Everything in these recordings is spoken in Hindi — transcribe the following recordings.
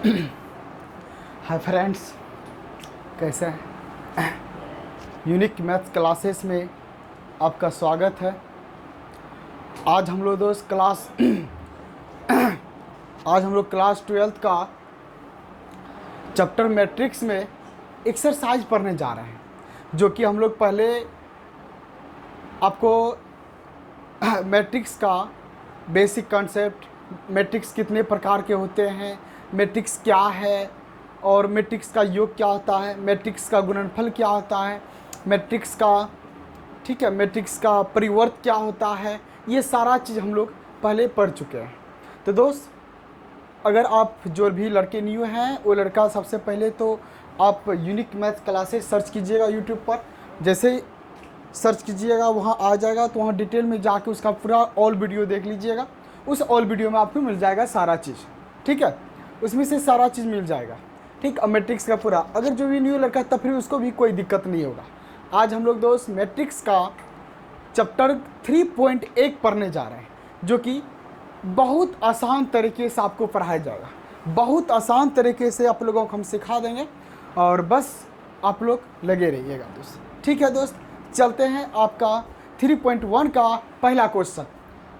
हाय फ्रेंड्स, कैसे हैं? यूनिक मैथ्स क्लासेस में आपका स्वागत है। आज हम लोग दोस्त क्लास 12th का चैप्टर मैट्रिक्स में एक्सरसाइज पढ़ने जा रहे हैं, जो कि हम लोग पहले आपको मैट्रिक्स का बेसिक कॉन्सेप्ट, मैट्रिक्स कितने प्रकार के होते हैं, मैट्रिक्स क्या है और मैट्रिक्स का योग क्या होता है, मैट्रिक्स का गुणनफल क्या होता है, मैट्रिक्स का परिवर्त क्या होता है, ये सारा चीज़ हम लोग पहले पढ़ चुके हैं। तो दोस्त, अगर आप जो भी लड़के न्यू हैं वो लड़का सबसे पहले तो आप यूनिक मैथ क्लासेस सर्च कीजिएगा यूट्यूब पर। जैसे ही सर्च कीजिएगा वहाँ आ जाएगा, तो वहाँ डिटेल में जाके उसका पूरा ऑल वीडियो देख लीजिएगा। उस ऑल वीडियो में आपको मिल जाएगा सारा चीज़, ठीक है, उसमें से सारा चीज़ मिल जाएगा, ठीक। अब मैट्रिक्स का पूरा, अगर जो भी न्यू लड़का तब फिर उसको भी कोई दिक्कत नहीं होगा। आज हम लोग दोस्त मैट्रिक्स का चैप्टर 3.1 पढ़ने जा रहे हैं, जो कि बहुत आसान तरीके से आपको पढ़ाया जाएगा। बहुत आसान तरीके से आप लोगों को हम सिखा देंगे और बस आप लोग लगे रहिएगा दोस्त, ठीक है दोस्त। चलते हैं आपका 3.1 का पहला क्वेश्चन।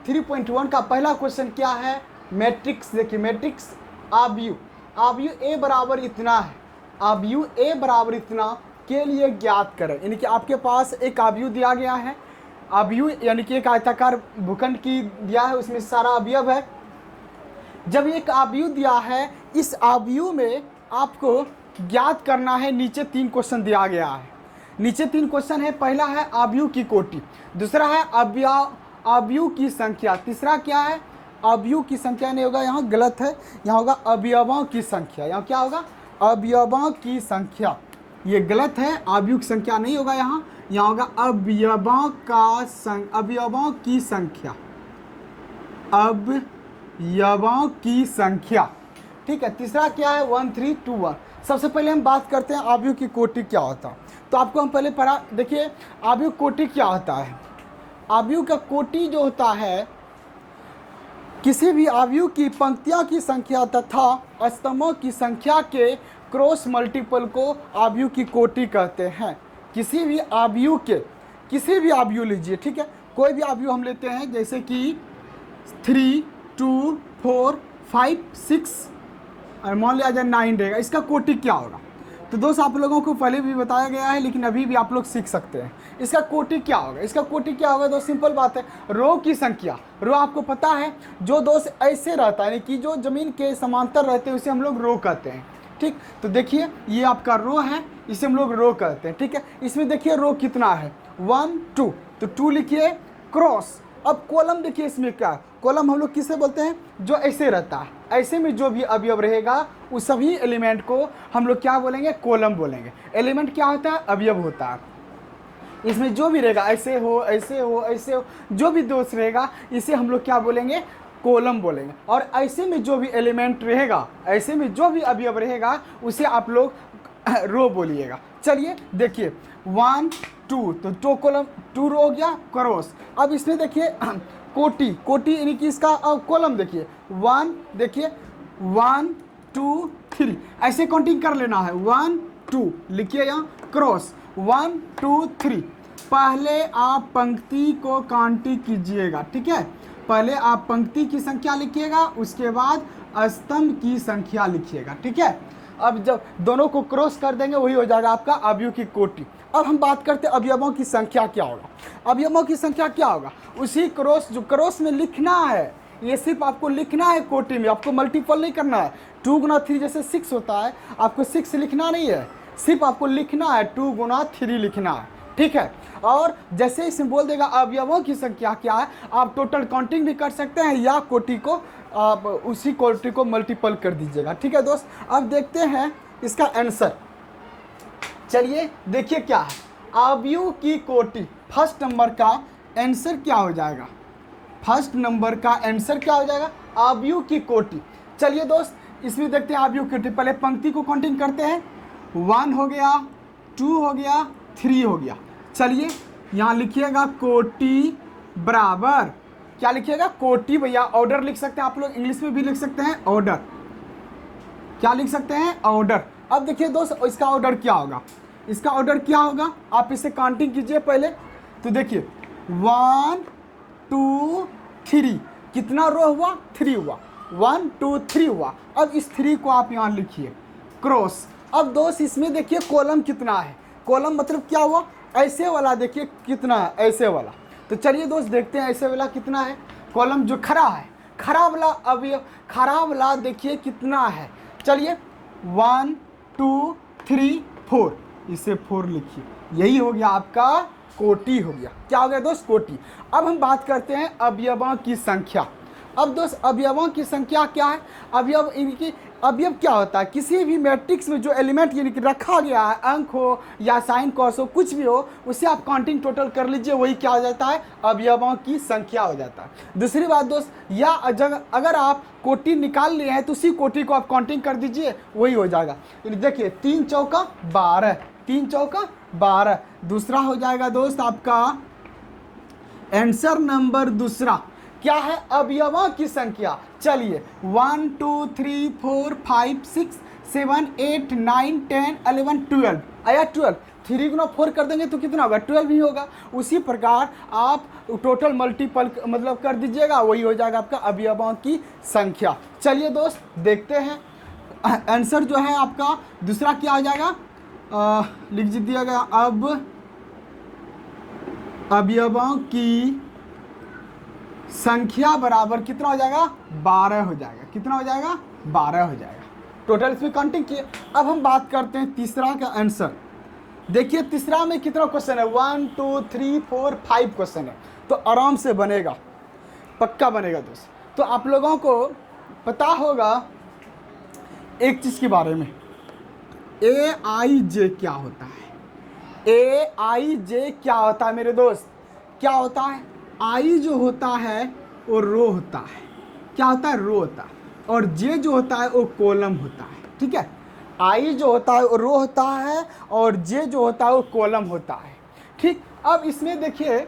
3.1 का पहला क्वेश्चन क्या है? मैट्रिक्स। देखिए, मैट्रिक्स आव्यूह ए बराबर इतना है, आव्यूह ए बराबर इतना के लिए ज्ञात करें। यानी कि आपके पास एक आव्यूह दिया गया है, आव्यूह यानी कि एक आयताकार भूखंड की दिया है, उसमें सारा अवयव है। जब एक आव्यूह दिया है, इस आव्यूह में आपको ज्ञात करना है। नीचे 3 क्वेश्चन दिया गया है। नीचे 3 क्वेश्चन है। पहला है आव्यूह की कोटि, दूसरा है आव्यूह की संख्या, तीसरा क्या है? अवयवों की संख्या नहीं होगा, यहाँ गलत है, यहाँ होगा अवयवों की संख्या। यहाँ क्या होगा? अवयवों की संख्या, ये गलत है। अवयव की संख्या नहीं होगा, यहाँ होगा अवयवों की संख्या, अवयवों की संख्या, ठीक है। तीसरा क्या है? 1 3 2 1। सबसे पहले हम बात करते हैं अवयव की कोटि क्या होता है। तो आपको हम पहले पढ़ा, देखिए अवयव कोटि क्या होता है। अवयव का कोटि जो होता है, किसी भी अवयव की पंक्तियों की संख्या तथा स्तंभों की संख्या के क्रॉस मल्टीपल को अवयव की कोटि कहते हैं। किसी भी अवयव लीजिए, ठीक है, कोई भी अवयव हम लेते हैं, जैसे कि 3 2 4 5 6 और मान लिया जाए 9 रहेगा, इसका कोटि क्या होगा? तो दोस्त, आप लोगों को पहले भी बताया गया है, लेकिन अभी भी आप लोग सीख सकते हैं। इसका कोटि क्या होगा? इसका कोटि क्या होगा दोस्त? सिंपल बात है, रो की संख्या। रो आपको पता है, जो दोस्त ऐसे रहता है, यानी कि जो जमीन के समांतर रहते हैं, उसे हम लोग रो कहते हैं, ठीक। तो देखिए, ये आपका रो है, इसे हम लोग रो कहते हैं, ठीक है। इसमें देखिए रो कितना है? 1 2, तो 2 लिखिए, क्रॉस। अब कॉलम देखिए, इसमें क्या है? कॉलम हम लोग किसे बोलते हैं? जो ऐसे रहता है, ऐसे में जो भी अवयव रहेगा उस सभी एलिमेंट को हम लोग क्या बोलेंगे? कॉलम बोलेंगे। एलिमेंट क्या होता है? अवयव होता है। इसमें जो भी रहेगा, ऐसे हो ऐसे हो ऐसे हो, जो भी दोष रहेगा, इसे हम लोग क्या बोलेंगे? कॉलम बोलेंगे। और ऐसे में जो भी एलिमेंट रहेगा, ऐसे में जो भी अवयव रहेगा, उसे आप लोग रो बोलिएगा। चलिए देखिए, 1 2, तो 2 कॉलम, 2 रो हो गया, क्रॉस। अब इसमें देखिए कोटि यानी कि इसका कॉलम देखिए 1, देखिए 1 2 3, ऐसे काउंटिंग कर लेना है। 1 2 लिखिए, यहाँ क्रॉस 1 2 3। पहले आप पंक्ति को काउंटिंग कीजिएगा, ठीक है। पहले आप पंक्ति की संख्या लिखिएगा, उसके बाद स्तंभ की संख्या लिखिएगा, ठीक है। अब जब दोनों को क्रॉस कर देंगे, वही हो जाएगा आपका अवयव की कोटि। अब हम बात करते हैं अवयवों की संख्या क्या होगा। अवयवों की संख्या क्या होगा? उसी क्रॉस, जो क्रॉस में लिखना है, ये सिर्फ आपको लिखना है कोटि में, आपको मल्टीपल नहीं करना है। 2 गुना 3 जैसे 6 होता है, आपको 6 लिखना नहीं है, सिर्फ आपको लिखना है 2 गुना 3 लिखना है, ठीक है। और जैसे इसमें बोल देगा अवयवों की संख्या क्या है, आप टोटल काउंटिंग भी कर सकते हैं, या कोटि को आप उसी कोटि को मल्टीपल कर दीजिएगा, ठीक है दोस्त। अब देखते हैं इसका आंसर। चलिए देखिए क्या है अवयव की कोटि। फर्स्ट नंबर का आंसर क्या हो जाएगा? फर्स्ट नंबर का आंसर क्या हो जाएगा? अवयव की कोटि। चलिए दोस्त, इसमें देखते हैं अवयव की कोटि। पहले पंक्ति को काउंटिंग करते हैं। 1 हो गया, 2 हो गया, 3 हो गया। चलिए यहाँ लिखिएगा कोटि बराबर, क्या लिखिएगा? कोटि। भैया ऑर्डर लिख सकते हैं आप लोग, इंग्लिश में भी लिख सकते हैं ऑर्डर। क्या लिख सकते हैं, ऑर्डर। अब देखिए दोस्त इसका ऑर्डर क्या होगा, इसका ऑर्डर क्या होगा, आप इसे काउंटिंग कीजिए पहले। तो देखिए 1 2 3, कितना रो हुआ, 3 हुआ, 1 2 3 हुआ। अब इस 3 को आप यहाँ लिखिए क्रॉस। अब दोस्त इसमें देखिए कॉलम कितना है, कॉलम मतलब क्या हुआ, ऐसे वाला देखिए कितना है, ऐसे वाला। तो चलिए दोस्त देखते हैं ऐसे वाला कितना है, कॉलम जो खड़ा है, खड़ा वाला अवयव, खड़ा वाला देखिए कितना है। चलिए 1 2 3 4, इसे 4 लिखिए, यही हो गया आपका कोटि हो गया। क्या हो गया दोस्त, कोटि। अब हम बात करते हैं अवयवों की संख्या। अब दोस्त अवयवों की संख्या क्या है, अवयव इनकी, अवयव क्या होता है, किसी भी मैट्रिक्स में जो एलिमेंट यानी कि रखा गया है, अंक हो या साइन कॉस हो, कुछ भी हो, उसे आप काउंटिंग टोटल कर लीजिए, वही क्या हो जाता है, अवयवों की संख्या हो जाता है। दूसरी बात दोस्त, या अगर आप कोटि निकाल लिए हैं तो उसी कोटि को आप काउंटिंग कर दीजिए, वही हो जाएगा। देखिए 3 चौका 12, 3 चौका 12। दूसरा हो जाएगा दोस्त आपका आंसर नंबर दूसरा क्या है, अवयवों की संख्या। चलिए 1 2 3 4 5 6 7 8 9 10 11 12 आया 12। 3 गुना 4 कर देंगे तो कितना होगा, 12 ही होगा। उसी प्रकार आप टोटल मल्टीपल मतलब कर दीजिएगा, वही हो जाएगा आपका अवयवों की संख्या। चलिए दोस्त देखते हैं आंसर जो है आपका दूसरा क्या हो जाएगा, लिख दीजिएगा। अब अवयवों की संख्या बराबर कितना हो जाएगा, 12 हो जाएगा। कितना हो जाएगा, 12 हो जाएगा। टोटल इसमें काउंटिंग किए। अब हम बात करते हैं तीसरा का आंसर। देखिए तीसरा में कितना क्वेश्चन है, 1 2 3 4 5 क्वेश्चन है, तो आराम से बनेगा, पक्का बनेगा दोस्त। तो आप लोगों को पता होगा एक चीज़ के बारे में, AIJ क्या होता है, AIJ क्या होता है मेरे दोस्त, क्या होता है, आई जो होता है वो रो होता है, क्या होता है, रो होता है, और जे जो होता है वो कॉलम होता है। ठीक है, आई जो होता है वो रो होता है और जे जो होता है वो कॉलम होता है। ठीक, अब इसमें देखिए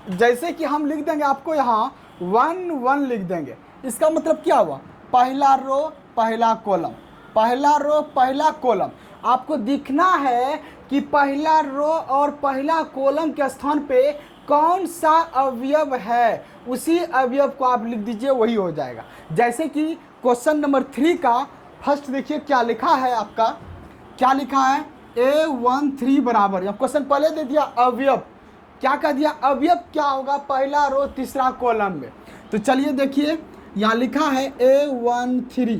जैसे कि हम लिख देंगे आपको यहाँ 1 1 लिख देंगे, इसका मतलब क्या हुआ, पहला रो पहला कॉलम, पहला रो पहला कॉलम। आपको दिखना है कि पहला रो और पहला कॉलम के स्थान पे कौन सा अवयव है, उसी अवयव को आप लिख दीजिए, वही हो जाएगा। जैसे कि क्वेश्चन नंबर 3 का फर्स्ट देखिए क्या लिखा है आपका, क्या लिखा है, A13 बराबर, या क्वेश्चन पहले दे दिया अवयव, क्या कह दिया, अवयव क्या होगा, पहला रो तीसरा कॉलम में। तो चलिए देखिए यहाँ लिखा है A13,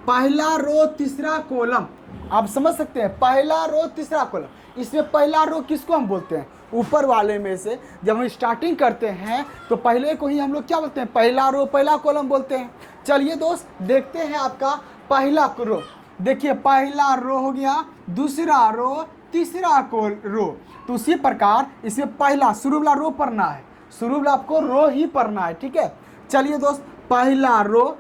पहला रो तीसरा कॉलम। आप समझ सकते हैं, पहला रो तीसरा कॉलम। इसमें पहला रो किसको हम बोलते हैं, ऊपर वाले में से जब हम स्टार्टिंग करते हैं तो पहले को ही हम लोग क्या बोलते हैं, पहला रो पहला कॉलम बोलते हैं। चलिए दोस्त देखते हैं आपका पहला रो। देखिए पहला रो हो गया, दूसरा रो, तीसरा रो। तो उसी प्रकार इसमें पहला शुरू वाला रो पढ़ना है, शुरू वाला आपको रो ही पढ़ना है। ठीक है, चलिए दोस्त पहला रो,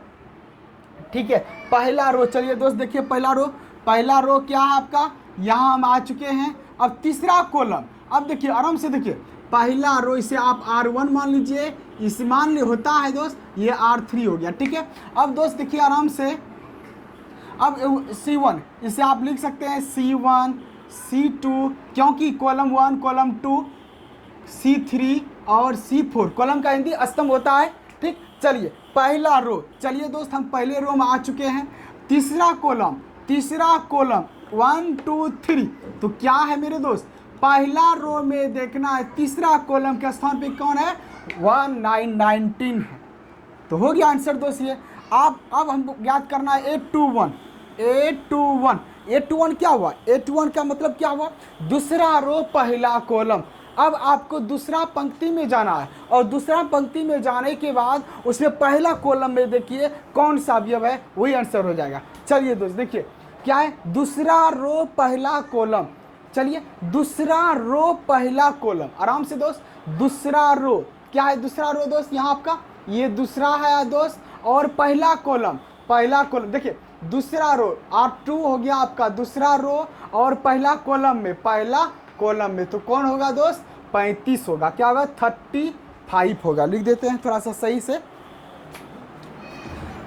ठीक है पहला रो। चलिए दोस्त देखिए पहला रो क्या है आपका, यहाँ हम आ चुके हैं। अब तीसरा कॉलम, अब देखिए आराम से देखिए, पहला रो इसे आप R1 मान लीजिए, इसे मान ले होता है दोस्त ये R3 हो गया। ठीक है, अब दोस्त देखिए आराम से, अब C1 इसे आप लिख सकते हैं C1 C2, क्योंकि कॉलम 1 कॉलम 2 C3 और C4 कॉलम का हिंदी स्तंभ होता है। ठीक, चलिए पहला रो, चलिए दोस्त हम पहले रो में आ चुके हैं। तीसरा कॉलम 1 2 3, तो क्या है मेरे दोस्त, पहला रो में देखना है तीसरा कॉलम के स्थान पे कौन है, 1 9 19 है। तो हो गया आंसर दोस्त ये। आप अब हमको याद करना है A21 क्या हुआ, A21 का मतलब क्या हुआ, दूसरा रो पहला कॉलम। अब आपको दूसरा पंक्ति में जाना है और दूसरा पंक्ति में जाने के बाद उसमें पहला कॉलम में देखिए कौन सा अवयव है, वही आंसर हो जाएगा। चलिए दोस्त देखिए क्या है, दूसरा रो पहला कॉलम। चलिए दूसरा रो पहला कॉलम, आराम से दोस्त, दूसरा रो क्या है, दूसरा रो दोस्त यहाँ आपका ये दूसरा है दोस्त, और पहला कॉलम देखिए दूसरा रो R2 हो गया आपका दूसरा रो, और पहला कॉलम में तो कौन होगा दोस्त, 35 होगा। क्या होगा, 35 होगा। लिख देते हैं थोड़ा सा सही से,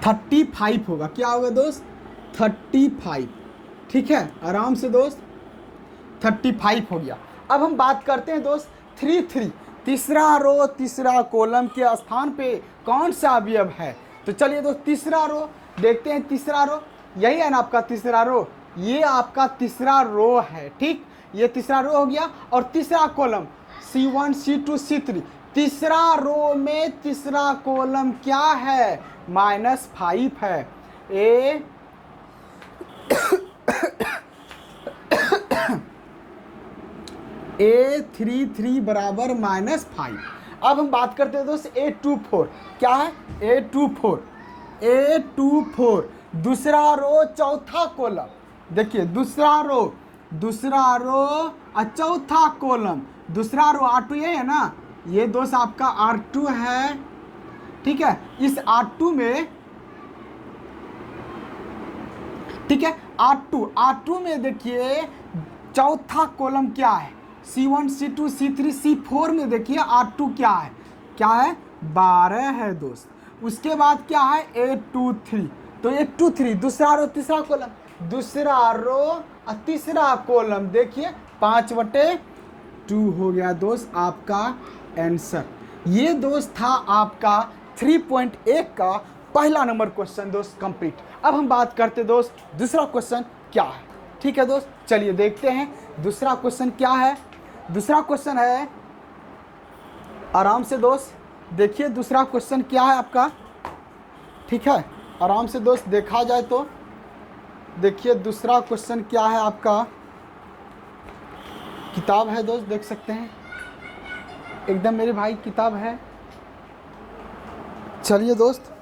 35 होगा। क्या होगा दोस्त, 35। ठीक है, आराम से दोस्त 35 हो गया। अब हम बात करते हैं दोस्त 3 तीसरा रो तीसरा कॉलम के स्थान पे कौन सा अवयव है। तो चलिए दोस्त तीसरा रो देखते हैं। तीसरा रो यही है ना आपका तीसरा रो, ये आपका तीसरा रो है। ठीक, ये तीसरा रो हो गया। और तीसरा कॉलम C1 C2 C3, तीसरा रो में तीसरा कॉलम क्या है, -5 है। A33 बराबर -5। अब हम बात करते हैं दोस्त A24, क्या है A24, दूसरा रो चौथा कॉलम। देखिए दूसरा रो और चौथा कॉलम, दूसरा रो R2 ये है ना, ये दोस्त आपका R2 है। ठीक है, इस R2 में, ठीक है, R2 में देखिए चौथा कॉलम क्या है, C1 C2 C3 C4 में देखिए R2 क्या है 12 है दोस्त। उसके बाद क्या है A23, तो A23 दूसरा रो तीसरा कॉलम, दूसरा रो और तीसरा कॉलम देखिए 5/2 हो गया दोस्त आपका आंसर। ये दोस्त था आपका 3.1 का पहला नंबर क्वेश्चन दोस्त कंप्लीट। अब हम बात करते दोस्त दूसरा क्वेश्चन क्या है। ठीक है दोस्त, चलिए देखते हैं दूसरा क्वेश्चन क्या है। दूसरा क्वेश्चन है, आराम से दोस्त देखिए दूसरा क्वेश्चन क्या है आपका। ठीक है, आराम से दोस्त देखा जाए तो देखिए दूसरा क्वेश्चन क्या है आपका। किताब है दोस्त, देख सकते हैं एकदम मेरे भाई किताब है। चलिए दोस्त,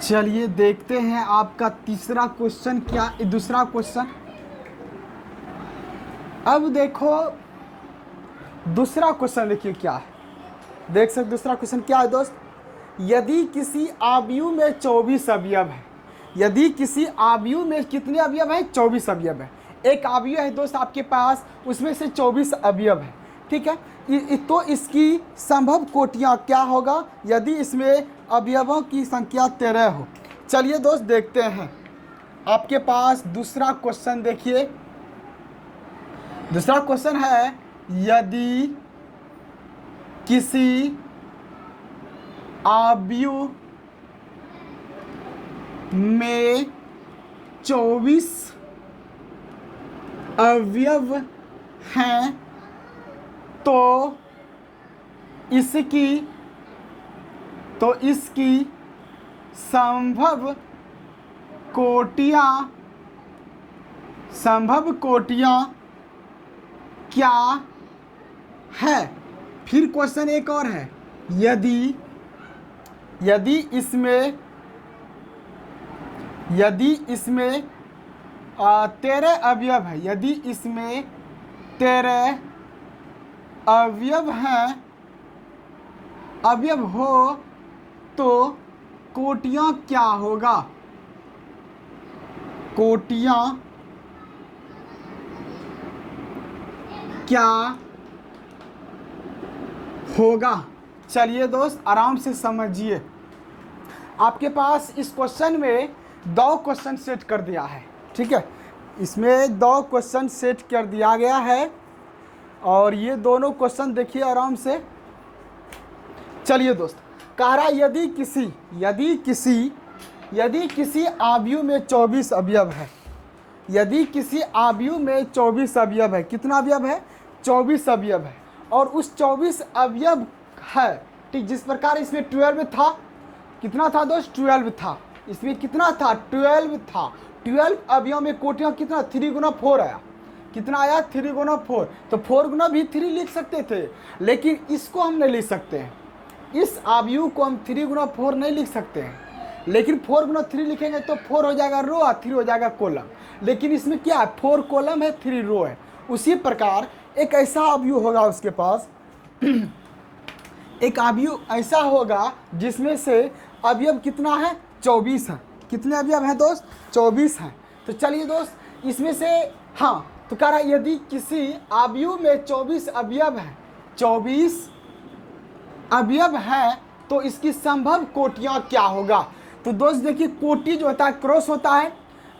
चलिए देखते हैं आपका तीसरा क्वेश्चन क्या, दूसरा क्वेश्चन। अब देखो दूसरा क्वेश्चन देखिए क्या है, देख सकते दूसरा क्वेश्चन क्या है दोस्त। यदि किसी आयु में 24 अवयव है, यदि किसी आयु में कितने अवयव है, 24 अवयव है। एक आयु है दोस्त आपके पास, उसमें से 24 अवयव है। ठीक है, तो इसकी संभव कोटियाँ क्या होगा यदि इसमें अवयवों की संख्या 13 हो। चलिए दोस्त देखते हैं आपके पास दूसरा क्वेश्चन। देखिए दूसरा क्वेश्चन है, यदि किसी आयु में 24 अवयव हैं तो इसकी संभव कोटियाँ क्या है। फिर क्वेश्चन एक और है, यदि इसमें 13 अवयव है, यदि इसमें 13 अवयव हो तो कोटियाँ क्या होगा, कोटियाँ क्या होगा। चलिए दोस्त आराम से समझिए, आपके पास इस क्वेश्चन में 2 क्वेश्चन सेट कर दिया है। ठीक है, इसमें 2 क्वेश्चन सेट कर दिया गया है और ये दोनों क्वेश्चन देखिए आराम से। चलिए दोस्त, कह रहा यदि किसी आयु में 24 अवयव है, यदि किसी आयु में 24 अवयव है, कितना अवयव है, 24 अवयव है, और उस 24 अवयव है। ठीक, जिस प्रकार इसमें 12 था, कितना था दोस्त, 12 था, इसमें कितना था, 12 था। 12 अवयव में कोटियाँ कितना, 3 गुना 4 आया, कितना आया, 3 गुना 4। तो 4 गुना भी 3 लिख सकते थे, लेकिन इसको हम नहीं लिख सकते हैं, इस आयु को हम 3 गुना 4 नहीं लिख सकते हैं। लेकिन 4 गुना 3 लिखेंगे तो 4 हो जाएगा रो और 3 हो जाएगा कॉलम। लेकिन इसमें क्या है, 4 कॉलम है 3 रो है। उसी प्रकार एक ऐसा आयु होगा उसके पास एक आयु ऐसा होगा जिसमें से अवयव कितना है, 24 है। कितने अवयव हैं दोस्त, 24 हैं। तो चलिए दोस्त इसमें से, हाँ, तो कह रहा है यदि किसी आयु में 24 अवयव है, 24 अवयव है तो इसकी संभव कोटियाँ क्या होगा। तो दोस्त देखिए कोटि जो होता है क्रॉस होता है,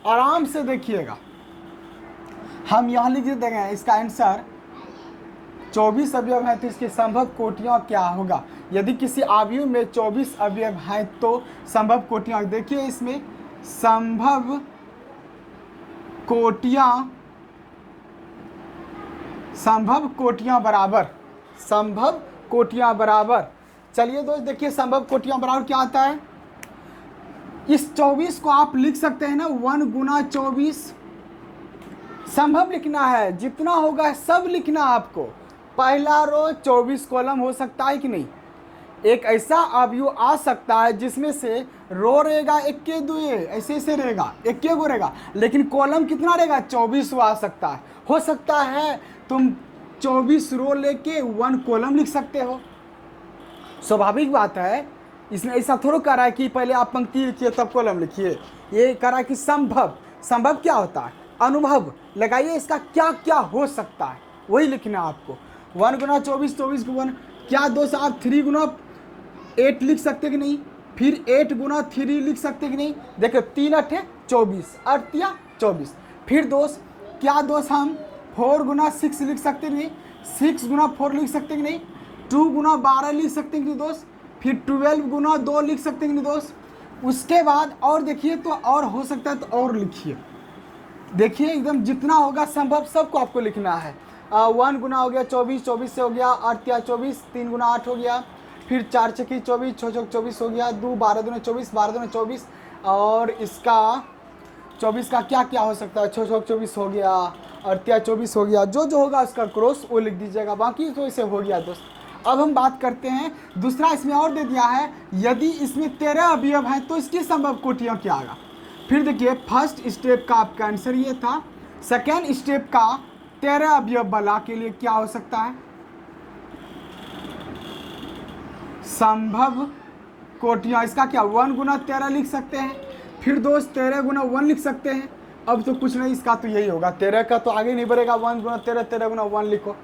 आराम से देखिएगा हम यहाँ लिख देंगे इसका आंसर 24 अवयव है तो इसकी संभव कोटियाँ क्या होगा। यदि किसी अवयव में 24 अवयव हैं तो संभव कोटियाँ, देखिए इसमें संभव कोटियाँ बराबर, चलिए दोस्त देखिए संभव कोटियाँ बराबर क्या आता है। इस 24 को आप लिख सकते हैं ना 1 गुना 24, संभव लिखना है, जितना होगा सब लिखना आपको। पहला रो 24 कॉलम हो सकता है कि नहीं, एक ऐसा अवयव आ सकता है जिसमें से रो रहेगा एक के दुए ऐसे रहेगा, एक के गो रहेगा, लेकिन कॉलम कितना रहेगा 24 आ सकता है। हो सकता है तुम 24 रो लेके 1 कॉलम लिख सकते हो, स्वाभाविक बात है। इसमें ऐसा थोड़ा कह रहा है कि पहले आप पंक्ति लिखिए तब कॉलम लिखिए, ये कह रहा है कि संभव क्या होता है, अनुभव लगाइए इसका क्या क्या हो सकता है वही लिखना है आपको। 1 गुना 24, 24 को 1, क्या दोस्त आप 3 गुना 8 लिख सकते कि नहीं, फिर 8 गुना 3 लिख सकते कि नहीं, देखो 3 8 24, 8 या 24। फिर दोस्त क्या दोस्त हम 4 गुना 6 लिख सकते नहीं, 6 गुना 4 लिख सकते कि नहीं, 2 गुना 12 लिख सकते कि नहीं दोस्त, फिर 12 गुना 2 लिख सकते कि नहीं दोस्त। उसके बाद और देखिए तो और हो सकता है तो और लिखिए, देखिए एकदम जितना होगा संभव सबको आपको लिखना है। 1 गुना हो गया 24, 24 से हो गया 8 या 24, 3 गुना 8 हो गया, फिर 4 छक्की 24, 6 छक 24 हो गया, 2 12 दूनी 24, 12 दूनी 24, और इसका 24 का क्या क्या हो सकता है, 6 छक 24 हो गया, 8 या 24 हो गया, जो होगा उसका क्रॉस वो लिख दीजिएगा, बाकी तो इसे हो गया दोस्त। अब हम बात करते हैं दूसरा, इसमें और दे दिया है यदि इसमें 13 अवयव हैं तो इसकी संभव कोटियाँ क्या आएगा। फिर देखिए फर्स्ट स्टेप का आपका आंसर ये था, सेकेंड स्टेप का 13 अवयव वाला के लिए क्या हो सकता है, संभव कोटियाँ, इसका क्या 1 गुना 13 लिख सकते हैं, फिर दोस्त 13 गुना 1 लिख सकते हैं। अब तो कुछ नहीं, इसका तो यही होगा, 13 का तो आगे नहीं बढ़ेगा, 1 गुना 13, 13 गुना 1 लिखो।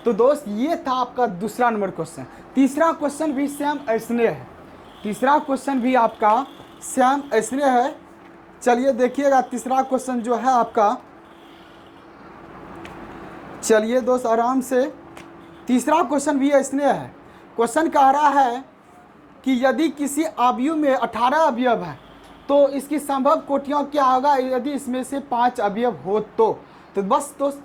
तो दोस्त ये था आपका दूसरा नंबर क्वेश्चन। तीसरा क्वेश्चन भी सेम ऐसने है, तीसरा क्वेश्चन भी आपका सेम ऐसने है। चलिए देखिएगा तीसरा क्वेश्चन जो है आपका, चलिए दोस्त आराम से, तीसरा क्वेश्चन भी ऐसने है। क्वेश्चन कह रहा है कि यदि किसी अवयव में 18 अवयव है तो इसकी संभव कोटियाँ क्या होगा यदि इसमें से 5 अवयव हो तो बस दोस्त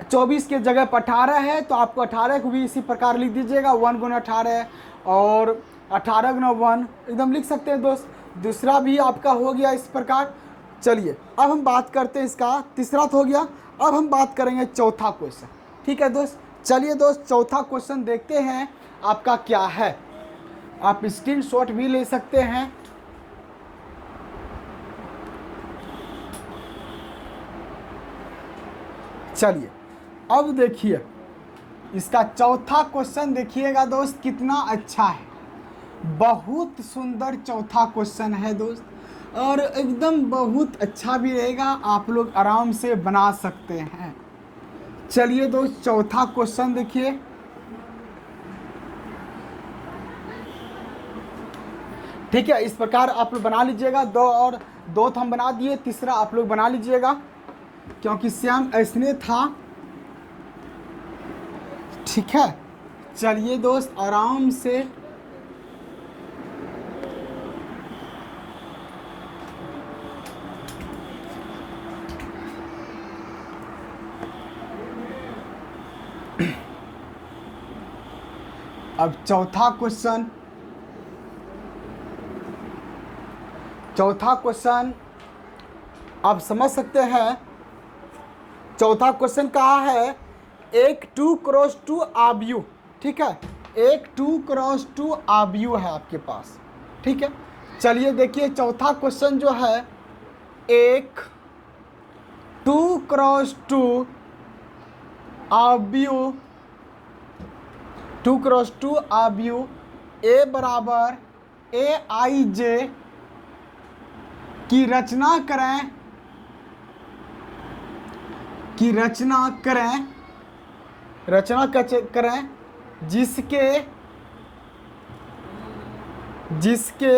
24 के जगह पर 18 है तो आपको 18 को भी इसी प्रकार लिख दीजिएगा, 1 गुना 18 और 18 गुना 1 एकदम लिख सकते हैं दोस्त। दूसरा भी आपका हो गया इस प्रकार। चलिए अब हम बात करते हैं, इसका तीसरा तो हो गया, अब हम बात करेंगे चौथा क्वेश्चन, ठीक है दोस्त। चलिए दोस्त चौथा क्वेश्चन देखते हैं आपका क्या है, आप स्क्रीनशॉट भी ले सकते हैं। चलिए अब देखिए इसका चौथा क्वेश्चन देखिएगा दोस्त कितना अच्छा है, बहुत सुंदर चौथा क्वेश्चन है दोस्त, और एकदम बहुत अच्छा भी रहेगा, आप लोग आराम से बना सकते हैं। चलिए दोस्त चौथा क्वेश्चन देखिए, ठीक है, इस प्रकार आप लोग बना लीजिएगा। दो तो हम बना दिए, तीसरा आप लोग बना लीजिएगा क्योंकि सेम ऐसने था, ठीक है। चलिए दोस्त आराम से अब चौथा क्वेश्चन आप समझ सकते हैं। चौथा क्वेश्चन कहा है एक 2x2 अवयव, ठीक है, एक 2x2 अवयव है आपके पास, ठीक है। चलिए देखिए चौथा क्वेश्चन जो है, एक 2x2 अवयव, 2x2 अवयव A बराबर AIJ की रचना करें जिसके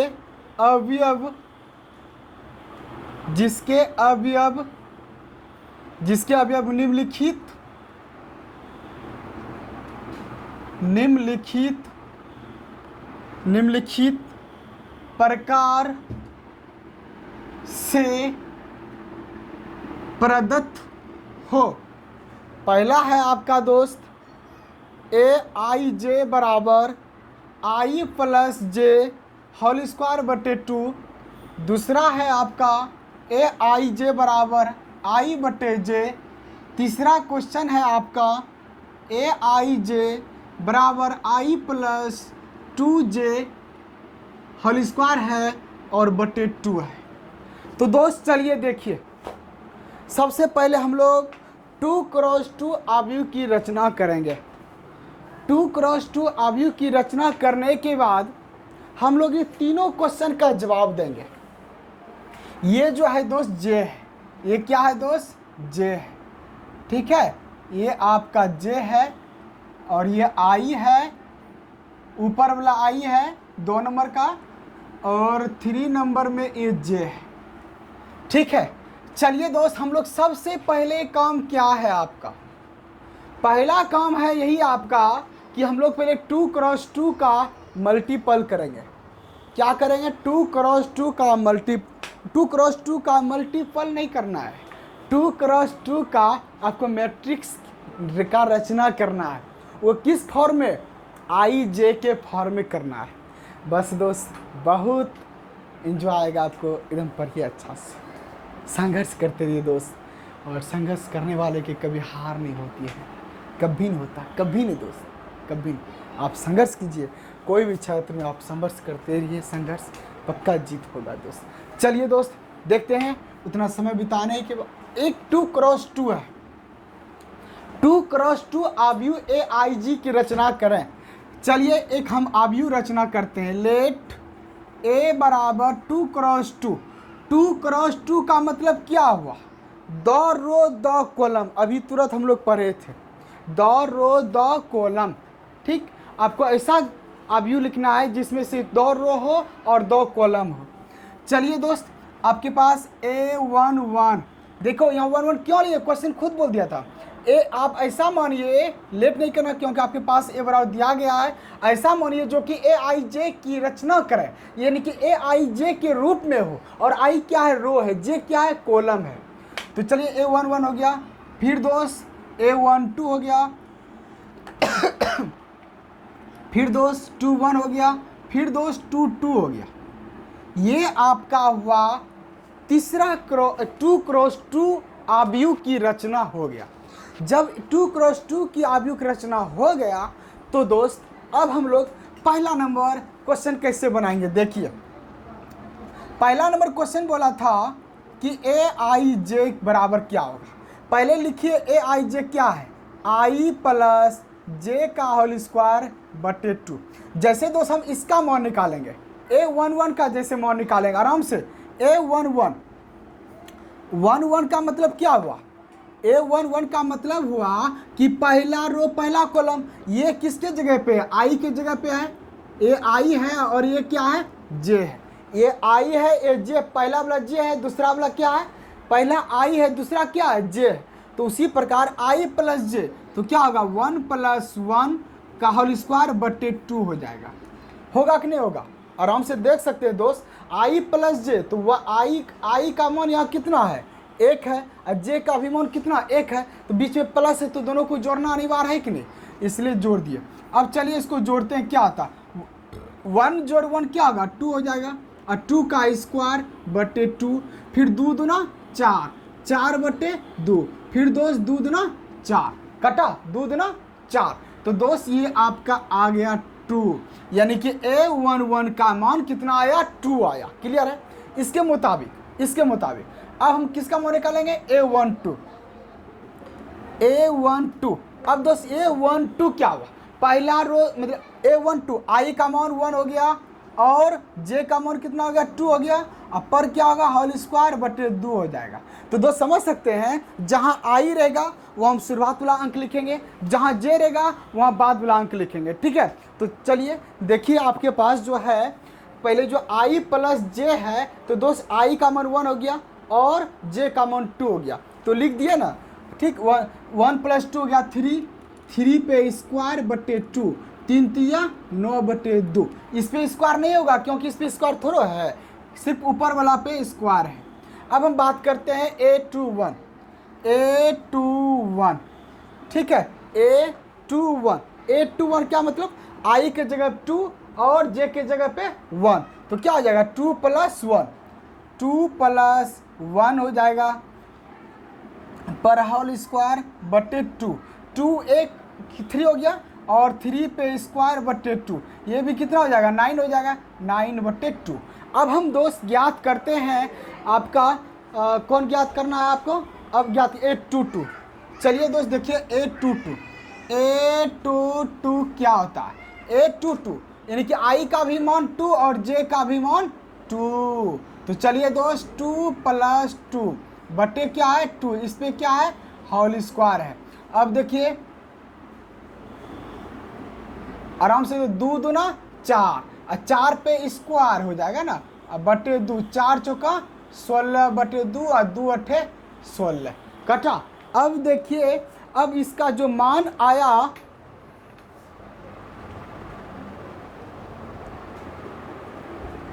अवयव जिसके अवयव निम्नलिखित प्रकार से प्रदत्त हो। पहला है आपका दोस्त aij बराबर i plus J whole square बटे 2। दूसरा है आपका aij बराबर i बटे जे। तीसरा क्वेश्चन है आपका aij बराबर i plus 2j whole square है और बटे 2 है। तो दोस्त चलिए देखिए, सबसे पहले हम लोग 2x2 आव्यूह की रचना करेंगे। 2x2 आव्यूह की रचना करने के बाद हम लोग ये तीनों क्वेश्चन का जवाब देंगे। ये जो है दोस्त जे है, ये क्या है दोस्त? जे है, ठीक है। ये आपका जे है और ये आई है, ऊपर वाला आई है 2 नंबर का, और 3 नंबर में ये जे है, ठीक है। चलिए दोस्त, हम लोग सबसे पहले काम क्या है आपका? पहला काम है यही आपका कि हम लोग पहले 2x2 का मल्टीपल करेंगे। क्या करेंगे? 2x2 का मल्टीपल नहीं करना है, 2x2 का आपको मैट्रिक्स का रचना करना है। वो किस फॉर्म में? आई जे के फॉर्म में करना है। बस दोस्त, बहुत इंजॉय आएगा आपको, एकदम पढ़िए अच्छा से, संघर्ष करते रहिए दोस्त। और संघर्ष करने वाले की कभी हार नहीं होती है, कभी नहीं होता, कभी नहीं दोस्त, कभी नहीं। आप संघर्ष कीजिए, कोई भी क्षेत्र में आप संघर्ष करते रहिए, संघर्ष पक्का जीत होगा दोस्त। चलिए दोस्त देखते हैं, उतना समय बिताने के बाद एक 2x2 है। 2x2 आव्यूह aij की रचना करें। चलिए एक हम आव्यूह रचना करते हैं। लेट a बराबर 2x2। 2x2 का मतलब क्या हुआ? 2 रो 2 कॉलम, अभी तुरंत हम लोग पढ़े थे, 2 रो 2 कॉलम, ठीक। आपको ऐसा आव्यूह लिखना है जिसमें से 2 रो हो और 2 कॉलम हो। चलिए दोस्त, आपके पास a11, देखो यहाँ 11 क्यों लिए? क्वेश्चन खुद बोल दिया था। आप ऐसा मानिए, लेट नहीं करना क्योंकि आपके पास ए बराबर दिया गया है। ऐसा मानिए जो कि aij की रचना करे, यानी कि aij के रूप में हो, और i क्या है? रो है, j क्या है? कॉलम है। तो चलिए a11 हो गया, फिर दोस्त a12 हो गया, फिर दोस्त 21 हो गया, फिर दोस्त 22 हो गया। ये आपका हुआ तीसरा 2x2 आव्यूह की रचना हो गया। जब 2x2 की आव्यूह की रचना हो गया तो दोस्त अब हम लोग पहला नंबर क्वेश्चन कैसे बनाएंगे? देखिए, पहला नंबर क्वेश्चन बोला था कि aij बराबर क्या होगा। पहले लिखिए aij क्या है? i प्लस जे का होल स्क्वायर बटे 2। जैसे दोस्त हम इसका मान निकालेंगे, a11 का जैसे मान निकालेंगे आराम से। a11 का मतलब क्या हुआ? a11 का मतलब हुआ कि पहला रो पहला कॉलम, ये किसके जगह पे है? आई के जगह पे है, ये आई है और ये क्या है? जे है। ये आई है, ये जे, पहला वाला जे है, दूसरा वाला क्या है? पहला आई है, दूसरा क्या है? जे है। तो उसी प्रकार आई प्लस जे, तो क्या होगा? 1 + 1 का होल स्क्वायर बटे 2 हो जाएगा। होगा कि नहीं होगा? आराम से देख सकते हैं दोस्त, आई प्लस जे, तो वह आई का मान यहाँ कितना है? 1 है, और जे का भी मान कितना? 1 है। तो बीच में प्लस है तो दोनों को जोड़ना अनिवार्य है कि नहीं, इसलिए जोड़ दिए। अब चलिए इसको जोड़ते हैं, क्या आता? 1 जोड़ 1 क्या होगा? 2 हो जाएगा, और 2 का स्क्वायर बटे 2, फिर 2 दूना 4, 4 बटे 2, फिर दोस्त 2 दूना 4, कटा 2 दूना 4। तो दोस्त ये आपका आ गया 2, यानी कि a11 का मान कितना आया? 2 आया। क्लियर है? इसके मुताबिक अब हम किसका मान निकालेंगे? a12। अब दोस्त a12 क्या हुआ? पहला रो मतलब a12, आई का मान 1 हो गया और जे का मान कितना हो गया? 2 हो गया, अब पर क्या होगा? होल स्क्वायर बटे 2 हो जाएगा। तो दोस्त समझ सकते हैं, जहाँ आई रहेगा वहाँ हम शुरुआत वाला अंक लिखेंगे, जहाँ जे रहेगा वहाँ बाद वाला अंक लिखेंगे, ठीक है। तो चलिए देखिए, आपके पास जो है पहले जो i प्लस जे है, तो दोस्त i का मान 1 हो गया और j का मान 2 हो गया, तो लिख दिए ना, ठीक। 1 प्लस 2 हो गया 3, 3 पे स्क्वायर बटे 2, 3 तिया 9 बटे 2। इस पे स्क्वायर नहीं होगा क्योंकि इस पे स्क्वायर थोड़ा है, सिर्फ ऊपर वाला पे स्क्वायर है। अब हम बात करते हैं A21, A21, ठीक है, A21 क्या मतलब, i के जगह 2 और j के जगह पे 1, तो क्या हो जाएगा 2 प्लस 1 हो जाएगा पर होल स्क्वायर बटे 2, 2 एक 3 हो गया और 3 पे स्क्वायर बटे 2, ये भी कितना हो जाएगा 9 हो जाएगा, 9 बटे 2। अब हम दोस्त ज्ञात करते हैं आपका कौन ज्ञात करना है आपको, अब ज्ञात A22। चलिए दोस्त देखिए A22 क्या होता है, A22 यानी कि i का भी मान 2 और j का भी मान 2, तो चलिए दोस्त 2 प्लस 2 बटे क्या है 2, इस पे क्या है होल स्क्वायर है। अब देखिए आराम से, 2 दूना 4 और 4 पे स्क्वायर हो जाएगा ना, अब बटे 2, 4 चौका 16 बटे 2 और 2 अठे 16 कटा। अब देखिए अब इसका जो मान आया,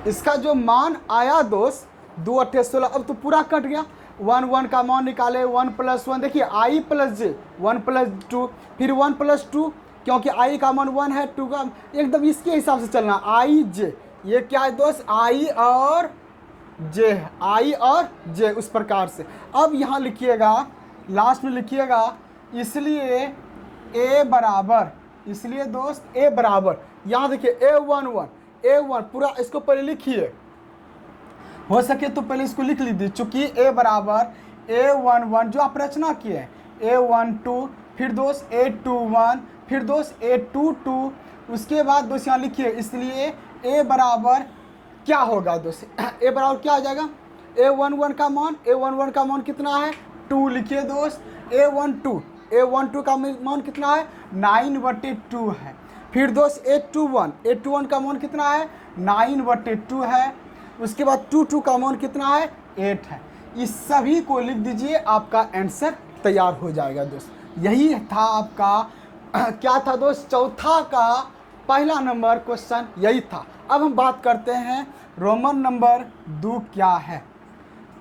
इसका जो मान आया दोस्त 2 अठे 16, अब तो पूरा कट गया। 1 का मान निकाले, 1 प्लस 1 देखिए i प्लस जे 1 प्लस 2, फिर 1 प्लस 2 क्योंकि i का मान 1 है, 2 का एकदम इसके हिसाब से चलना, i j, ये क्या है दोस्त i और j है, i और j उस प्रकार से। अब यहाँ लिखिएगा लास्ट में लिखिएगा, इसलिए a बराबर, इसलिए दोस्त a बराबर, यहाँ देखिए A11 पूरा इसको पहले लिखिए, हो सके तो पहले इसको लिख लीजिए, चूंकि a बराबर A11 जो आप रचना किए हैं, A12, फिर दोस्त A21, फिर दोस्त A22, उसके बाद दोस्त यहाँ लिखिए, इसलिए a बराबर क्या होगा दोस्त, a बराबर क्या हो जाएगा, A11 का मान कितना है 2, लिखिए दोस्त A12 का मान कितना है 9 बटे 2 है। फिर दोस्त A21 का मान कितना है 9 बटे 2 है। उसके बाद 22 का मान कितना है 8 है। इस सभी को लिख दीजिए, आपका आंसर तैयार हो जाएगा दोस्त। यही था आपका क्या था दोस्त, चौथा का पहला नंबर क्वेश्चन यही था। अब हम बात करते हैं रोमन नंबर 2 क्या है।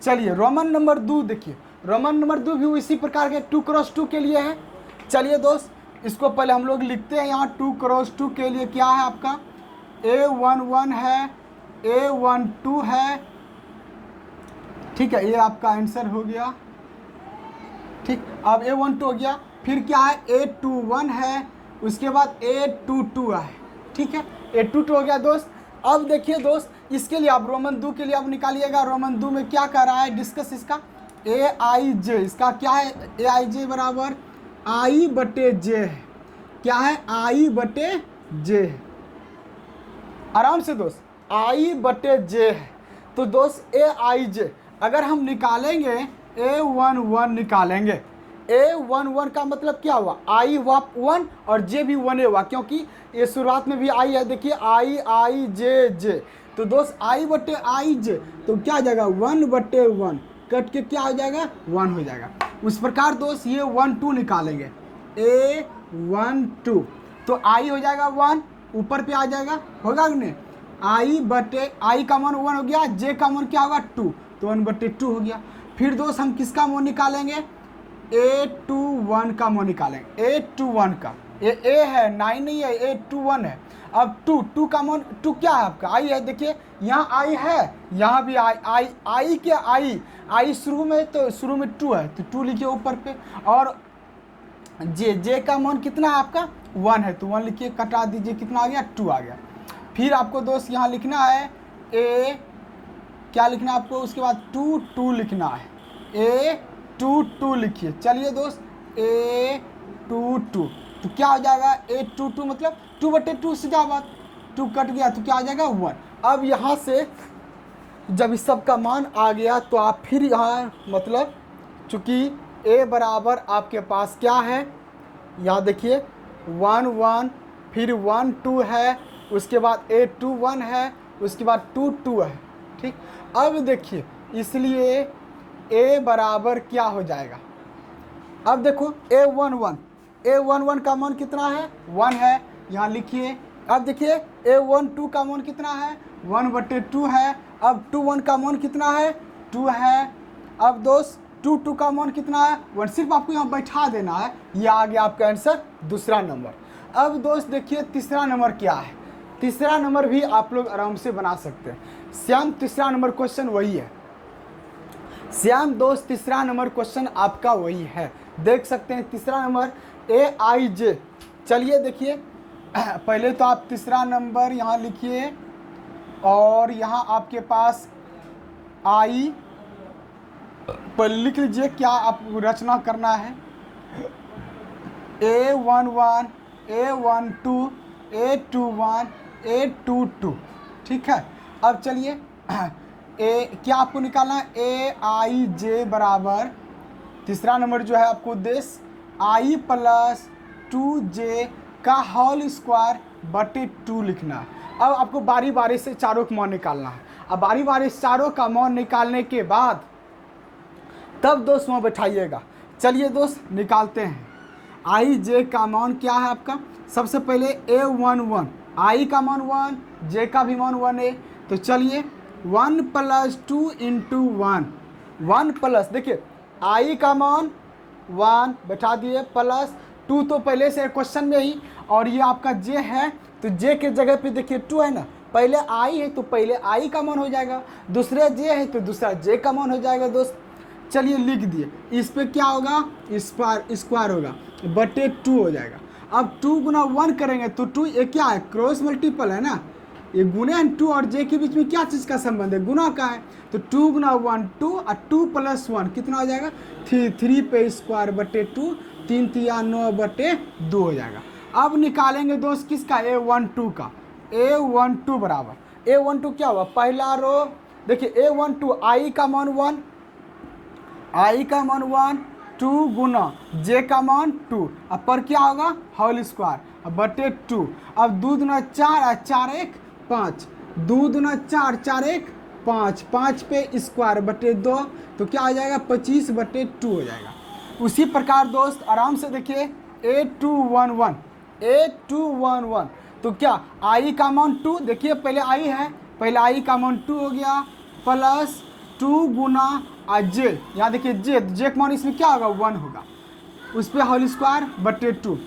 चलिए रोमन नंबर 2 देखिए, रोमन नंबर 2 भी इसी प्रकार के 2x2 के लिए है। चलिए दोस्त इसको पहले हम लोग लिखते हैं, यहाँ 2x2 के लिए क्या है आपका A11 है, A12 है, ठीक है, ये आपका आंसर हो गया। ठीक, अब A12 हो गया, फिर क्या है A21 है, उसके बाद A22 है, ठीक है, A22 हो गया दोस्त। अब देखिए दोस्त, इसके लिए आप रोमन 2 के लिए आप निकालिएगा, रोमन 2 में क्या कर रहा है डिस्कस इसका AIJ, इसका क्या है AIJ बराबर I बटे J है, क्या है I बटे J है, आराम से दोस्त I बटे J है। तो दोस्त AIJ अगर हम निकालेंगे A11 निकालेंगे, A11 का मतलब क्या हुआ I हुआ 1 और J भी 1 हुआ, क्योंकि ये शुरुआत में भी I है, देखिए I J, तो दोस्त I बटे I J तो क्या हो जाएगा 1 बटे 1 कट के क्या हो जाएगा 1 हो जाएगा। उस प्रकार दोस्त ये 1 2 निकालेंगे A12 तो I हो जाएगा 1, ऊपर पे आ जाएगा, होगा कि नहीं, I बटे I का मान 1 हो गया, J का मान क्या होगा 2, तो 1 बटे 2 हो गया। फिर दोस्त हम किसका मान निकालेंगे A21 का मान निकालेंगे, A21 का A है 9 नहीं है, A21 है। अब 2 का मान 2 क्या है आपका I है, देखिए यहाँ I है, यहाँ भी I क्या I शुरू में, तो शुरू में 2 है तो 2 लिखिए ऊपर पे, और J का मान कितना है आपका 1 है तो 1 लिखिए, कटा दीजिए, कितना आ गया 2 आ गया। फिर आपको दोस्त यहाँ लिखना है क्या लिखना है आपको, उसके बाद 2 लिखना है, A22 लिखिए। चलिए दोस्त A22 तो क्या हो जाएगा A22 मतलब 2 बटे 2 सीधा बात, 2 कट गया तो क्या आ जाएगा 1। अब यहाँ से जब इस सब का मान आ गया तो आप फिर यहाँ मतलब चूँकि A बराबर आपके पास क्या है, यहाँ देखिए 1 1 फिर 1 2 है, उसके बाद A21 है, उसके बाद 2 2 है, ठीक। अब देखिए इसलिए a बराबर क्या हो जाएगा, अब देखो a11 का मान कितना है 1 है, यहाँ लिखिए। अब देखिए a12 का मान कितना है 1/2 है। अब 21 का मान कितना है 2 है। अब दोस्त 22 का मान कितना है 1, सिर्फ आपको यहाँ बैठा देना है, ये आ गया आपका आंसर दूसरा नंबर। अब दोस्त देखिए तीसरा नंबर क्या है, तीसरा नंबर भी आप लोग आराम से बना सकते हैं। श्याम तीसरा नंबर क्वेश्चन वही है, श्याम दोस्त तीसरा नंबर क्वेश्चन आपका वही है, देख सकते हैं तीसरा नंबर AIJ। चलिए देखिए पहले तो आप तीसरा नंबर यहाँ लिखिए और यहाँ आपके पास आई पर लिख लीजिए क्या आप रचना करना है, A11 A12 A21 A22, ठीक है। अब चलिए क्या आपको निकालना है AIJ बराबर तीसरा नंबर जो है आपको उद्देश्य I + 2J का होल स्क्वायर बटे 2 लिखना है। अब आपको बारी बारी से चारों का मान निकालना है। अब बारी बारी से चारों का मान निकालने के बाद तब दोस्त वहाँ बैठाइएगा। चलिए दोस्त निकालते हैं। IJ का मान क्या है आपका, सबसे पहले A11 I का मान 1, J का भी मान 1 है, तो चलिए 1 + 2 × 1 प्लस देखिए I का मान 1 बैठा दिए प्लस 2 तो पहले से क्वेश्चन में ही, और ये आपका J है तो J के जगह पे देखिए 2 है ना, पहले I है तो पहले I का मान हो जाएगा, दूसरे J है तो दूसरा J का मान हो जाएगा दोस्त। चलिए लिख दिए, इस पे क्या होगा स्क्वायर होगा बटे 2 हो जाएगा। अब 2 × 1 करेंगे तो 2 ये क्या है क्रॉस मल्टीपल है ना, ये गुने 2 और J के बीच में क्या चीज़ का संबंध है, गुना का है, तो 2 × 1 2 और 2 + 1 कितना हो जाएगा 3 पे स्क्वायर बटे 2, 3 × 9/2 हो जाएगा। अब निकालेंगे दोस्त किसका A12 का, A12 बराबर A12 क्या हुआ पहला रो, देखिए A12 I का मान 1, I का मान 1 2 गुना J का मान 2, अब पर क्या होगा होल स्क्वायर बटे 2। अब 2 × 4 और 4 1 5, 2 × 4 4 1 5, 5 पे स्क्वायर बटे 2 तो क्या हो जाएगा 25/2 हो जाएगा। उसी प्रकार दोस्त आराम से देखिए A211 तो क्या I का मान 2, देखिए पहले I है, पहले I का मान 2 हो गया प्लस 2 गुना J, यहाँ देखिए J का मान इसमें क्या होगा 1 होगा, उस पर होल स्क्वायर बटे 2।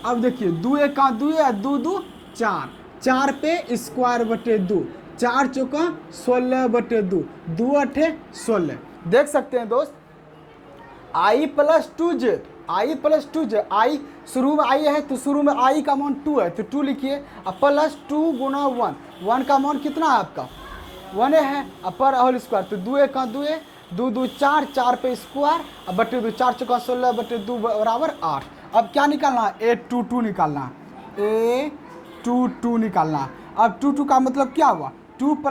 अब देखिए 2 1 का 2 है 2 2 4, 4 पे स्क्वायर बटे 2, 4 चौका 16/2, 2 8 16। देख सकते हैं दोस्त I + 2J I शुरू में I है तो शुरू में I का मान 2 है तो 2 लिखिए, अब प्लस 2 गुना 1 का मान कितना है आपका 1 है, अब पर होल स्क्वायर तो 2 1 का 2 है, 2 2 4, 4 पे स्क्वायर अब बटे 2, 4 चौका 16/2 बराबर 8। अब क्या निकालना है A22 निकालना है, A22 निकालना है। अब 22 का मतलब क्या हुआ 2 +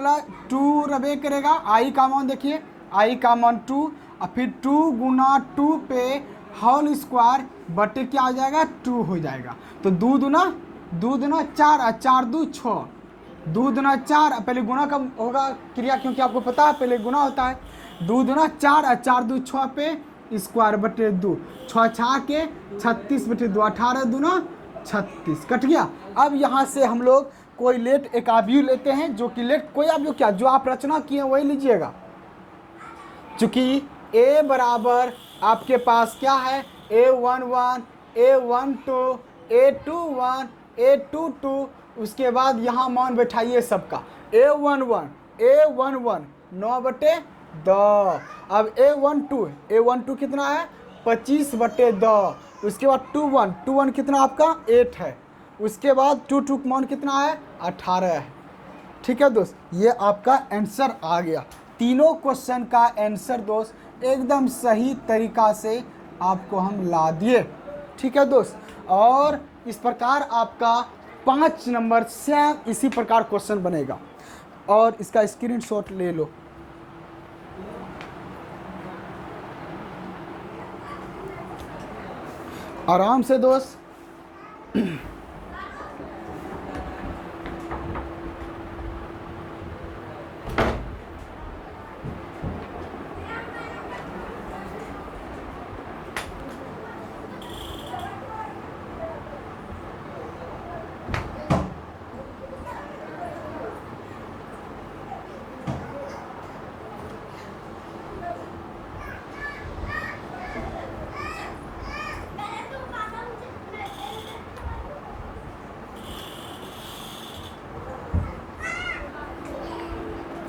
2 रबे करेगा, I का मान देखिए I का मान 2 और फिर 2 गुना 2 पे होल स्क्वायर बटे क्या हो जाएगा 2 हो जाएगा, तो 2 दूना 4 और 4 2 6, 2 दूना 4 पहले गुना का होगा क्रिया क्योंकि आपको पता है पहले गुना होता है, 2 दूना 4 और 4 2 6 पे स्क्वायर बटे 2, 6 6 के 36/2, 18 दूना 36 कट गया। अब यहाँ से हम लोग कोई लेट एक आव्यूह लेते हैं, जो कि लेट कोई आव्यूह क्या जो आप रचना किए वही लीजिएगा, चूँकि A बराबर आपके पास क्या है A11 A12 A21 A22, उसके बाद यहाँ मान बैठाइए सबका A11 9/10, अब A12 कितना है 25/10, उसके बाद 21 कितना आपका 8 है, उसके बाद 22 मान कितना है 18 है। ठीक है दोस्त, ये आपका आंसर आ गया। तीनों क्वेश्चन का आंसर दोस्त एकदम सही तरीका से आपको हम ला दिए। ठीक है दोस्त, और इस प्रकार आपका 5 नंबर सेम इसी प्रकार क्वेश्चन बनेगा, और इसका स्क्रीनशॉट ले लो। आराम से दोस्त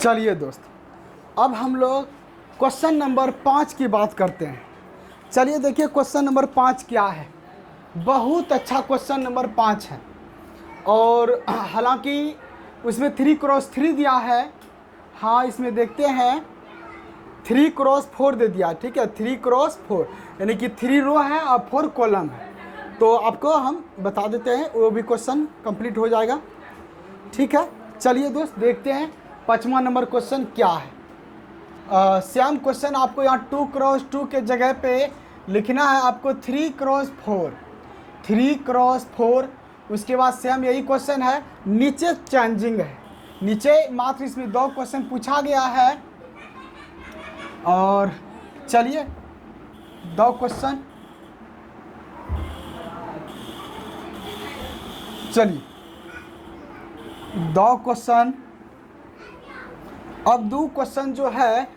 चलिए दोस्त, अब हम लोग क्वेश्चन नंबर 5 की बात करते हैं। चलिए देखिए क्वेश्चन नंबर 5 क्या है। बहुत अच्छा क्वेश्चन नंबर 5 है, और हालांकि उसमें 3x3 दिया है। हाँ, इसमें देखते हैं 3x4 दे दिया, ठीक है, 3x4 यानी कि 3 रो है और 4 कॉलम है। तो आपको हम बता देते हैं, वो भी क्वेश्चन कंप्लीट हो जाएगा, ठीक है। चलिए दोस्त देखते हैं 5वां नंबर क्वेश्चन क्या है। श्याम, क्वेश्चन आपको यहाँ 2x2 के जगह पे लिखना है आपको 3x4, 3x4। उसके बाद श्याम यही क्वेश्चन है, नीचे चेंजिंग है, नीचे मात्र इसमें 2 क्वेश्चन पूछा गया है। और चलिए 2 क्वेश्चन, चलिए 2 क्वेश्चन। अब 2 क्वेश्चन जो है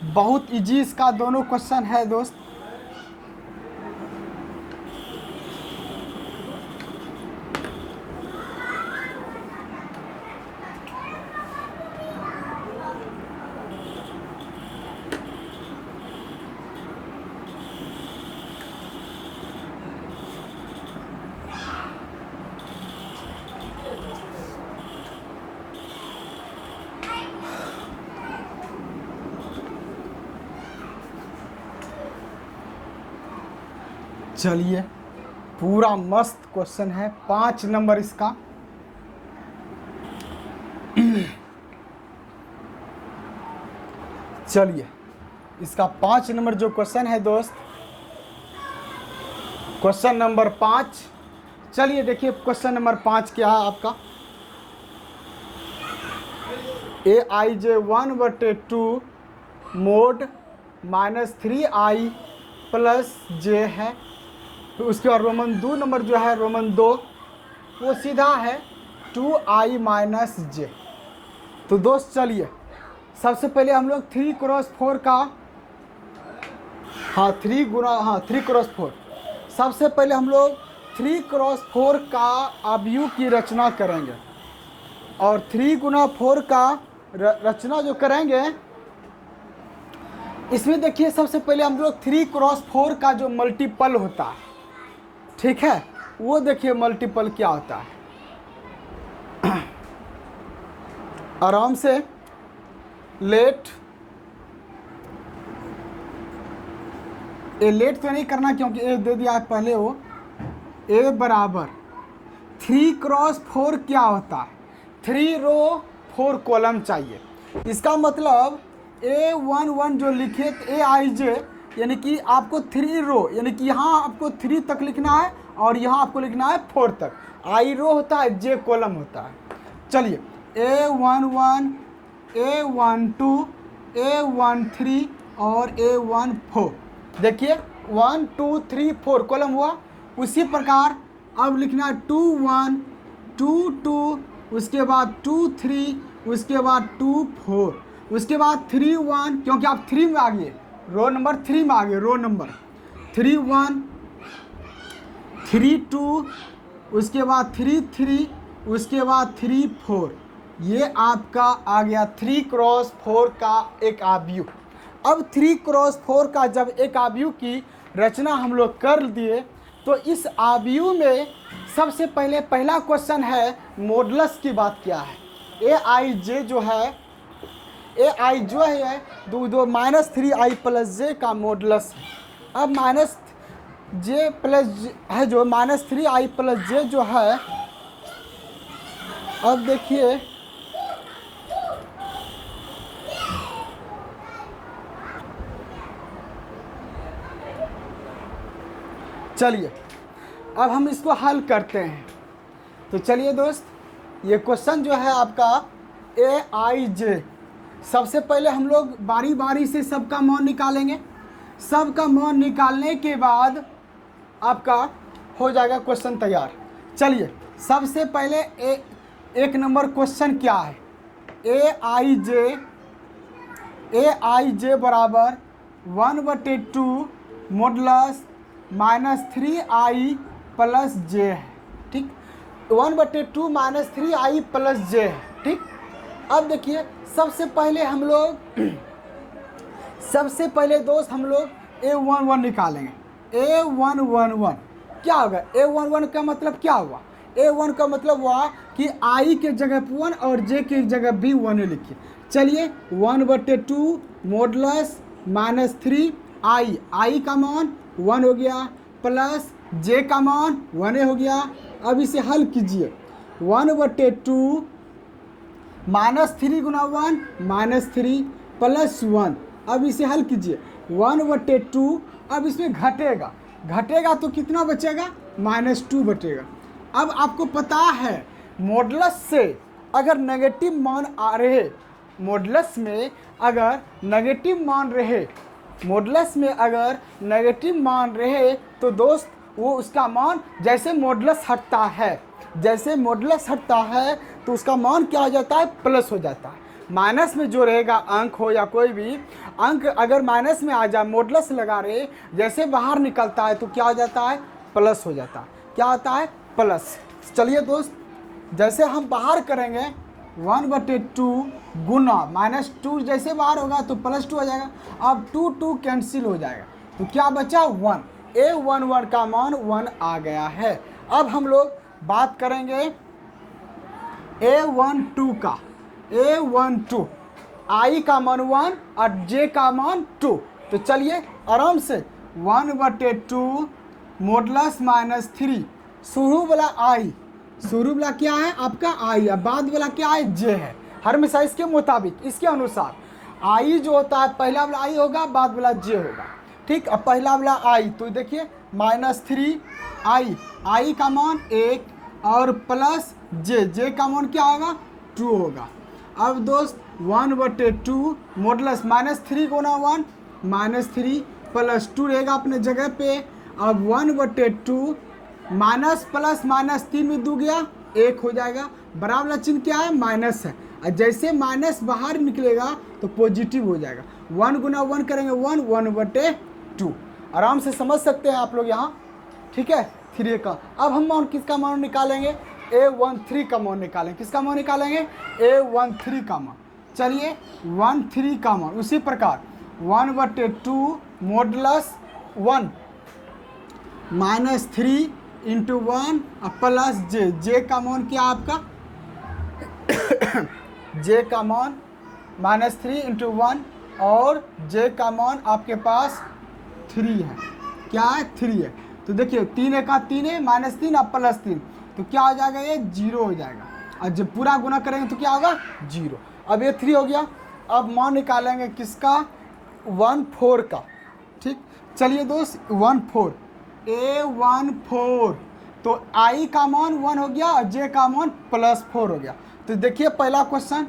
बहुत इजी इसका दोनों क्वेश्चन है दोस्त। चलिए पूरा मस्त क्वेश्चन है, 5 नंबर इसका। चलिए इसका 5 नंबर जो क्वेश्चन है दोस्त, क्वेश्चन नंबर 5। चलिए देखिए क्वेश्चन नंबर 5 क्या है आपका। aij1/2 मोड -3i प्लस जे है। तो उसके बाद रोमन 2 नंबर जो है, रोमन 2, वो सीधा है 2i - j। तो दोस्त चलिए सबसे पहले हम लोग 3x4 का, हाँ 3x4, सबसे पहले हम लोग 3x4 का अवयव की रचना करेंगे। और 3x4 का रचना जो करेंगे, इसमें देखिए सबसे पहले हम लोग 3x4 का जो मल्टीपल होता है, ठीक है, वो देखिए मल्टीपल क्या होता है। आराम से लेट तो नहीं करना क्योंकि ए दे दिया है पहले। वो ए बराबर 3x4 क्या होता है, 3 रो 4 कॉलम चाहिए। इसका मतलब A11 जो लिखे aij, यानी कि आपको 3 रो, यानी कि यहाँ आपको 3 तक लिखना है और यहाँ आपको लिखना है 4 तक। i रो होता है, j कॉलम होता है। चलिए A11, A12, A13 और A14, देखिए 1 2 3 4 कॉलम हुआ। उसी प्रकार अब लिखना है 2 1 2 2, उसके बाद 2 3, उसके बाद 2 4, उसके बाद 3 1, क्योंकि आप 3 में आ गए, रो नंबर 3 में आ गए, रो नंबर 3 1 3 2, उसके बाद 3 3, उसके बाद 3 4। ये आपका आ गया 3x4 का एक अवयव। अब 3x4 का जब एक अवयव की रचना हम लोग कर दिए, तो इस अवयव में सबसे पहले पहला क्वेश्चन है मॉडुलस की बात क्या है। aij जो है, ai जो है दो -3i + j का मॉडुलस है। अब -j + है जो -3i + j जो है, अब देखिए चलिए अब हम इसको हल करते हैं। तो चलिए दोस्त, ये क्वेश्चन जो है आपका aij, सबसे पहले हम लोग बारी बारी से सबका मान निकालेंगे। सबका मान निकालने के बाद आपका हो जाएगा क्वेश्चन तैयार। चलिए सबसे पहले एक नंबर क्वेश्चन क्या है, aij बराबर 1/2 मॉडुलस -3i + j है, ठीक। 1/2 -3i + j है, ठीक। अब देखिए सबसे पहले दोस्त हम लोग A11 निकालेंगे। A111 क्या होगा? A11 का मतलब क्या हुआ? A1 का मतलब हुआ कि I के जगह पे 1 और J की जगह भी 1 लिखिए। चलिए 1/2 मॉडुलस -3 I का मान 1 हो गया, प्लस J का मान 1 हो गया। अब इसे हल कीजिए। 1/2 -3 गुना 1 -3 प्लस 1। अब इसे हल कीजिए 1/2। अब इसमें घटेगा तो कितना बचेगा? -2 बचेगा। अब आपको पता है मॉडुलस से अगर नेगेटिव मान आ रहे, मॉडुलस में अगर नेगेटिव मान रहे तो दोस्त वो उसका मान जैसे मॉडुलस हटता है तो उसका मान क्या हो जाता है? प्लस हो जाता है। माइनस में जो रहेगा अंक हो या कोई भी अंक अगर माइनस में आ जाए, मॉडुलस लगा रहे, जैसे बाहर निकलता है तो क्या हो जाता है? प्लस हो जाता है। क्या होता है? प्लस। चलिए दोस्त, जैसे हम बाहर करेंगे 1/2 गुना -2, जैसे बाहर होगा तो +2 हो जाएगा। अब 2 कैंसिल हो जाएगा तो क्या बचा? 1। A11 का मान 1 आ गया है। अब हम लोग बात करेंगे A12 का। A12 I का मान 1 और J का मान 2। तो चलिए आराम से 1/2 मॉडुलस -3, शुरू वाला क्या है आपका? I, अब बाद वाला क्या है? J है। हमेशा इसके मुताबिक, इसके अनुसार I जो होता है पहला वाला I होगा, बाद वाला J होगा। ठीक, अब पहला वाला I तो देखिए -3 I का मान 1 और प्लस J का मान क्या होगा? 2 होगा। अब दोस्त 1/2 मॉडुलस -3 गुना 1 -3 प्लस 2 रहेगा अपने जगह पे। अब 1/2 माइनस प्लस -3 में 2 गया 1 हो जाएगा। बराबर चिन्ह क्या है? माइनस है। और जैसे माइनस बाहर निकलेगा तो पॉजिटिव हो जाएगा। 1 गुना 1 करेंगे 1/2। आराम से समझ सकते हैं आप लोग यहाँ। ठीक है, 3 का। अब हम मान किसका मान निकालेंगे? A13 का मान निकालेंगे। किसका मान निकालेंगे? A13 का मान। चलिए 13 का मान उसी प्रकार 1/2 मॉडुलस 1 -3 × 1 प्लस J का मान क्या आपका? J का मान -3 × 1 और J का मान आपके पास 3 है। क्या है? 3 है। तो देखिए 3 का 3 है, -3 और +3 तो क्या हो जाएगा? ये 0 हो जाएगा। और जब पूरा गुना करेंगे तो क्या होगा? 0। अब ये 3 हो गया। अब मान निकालेंगे किसका? 14 का। ठीक, चलिए दोस्त 14 A14 तो I का मान 1 हो गया और J का मान +4 हो गया। तो देखिए पहला क्वेश्चन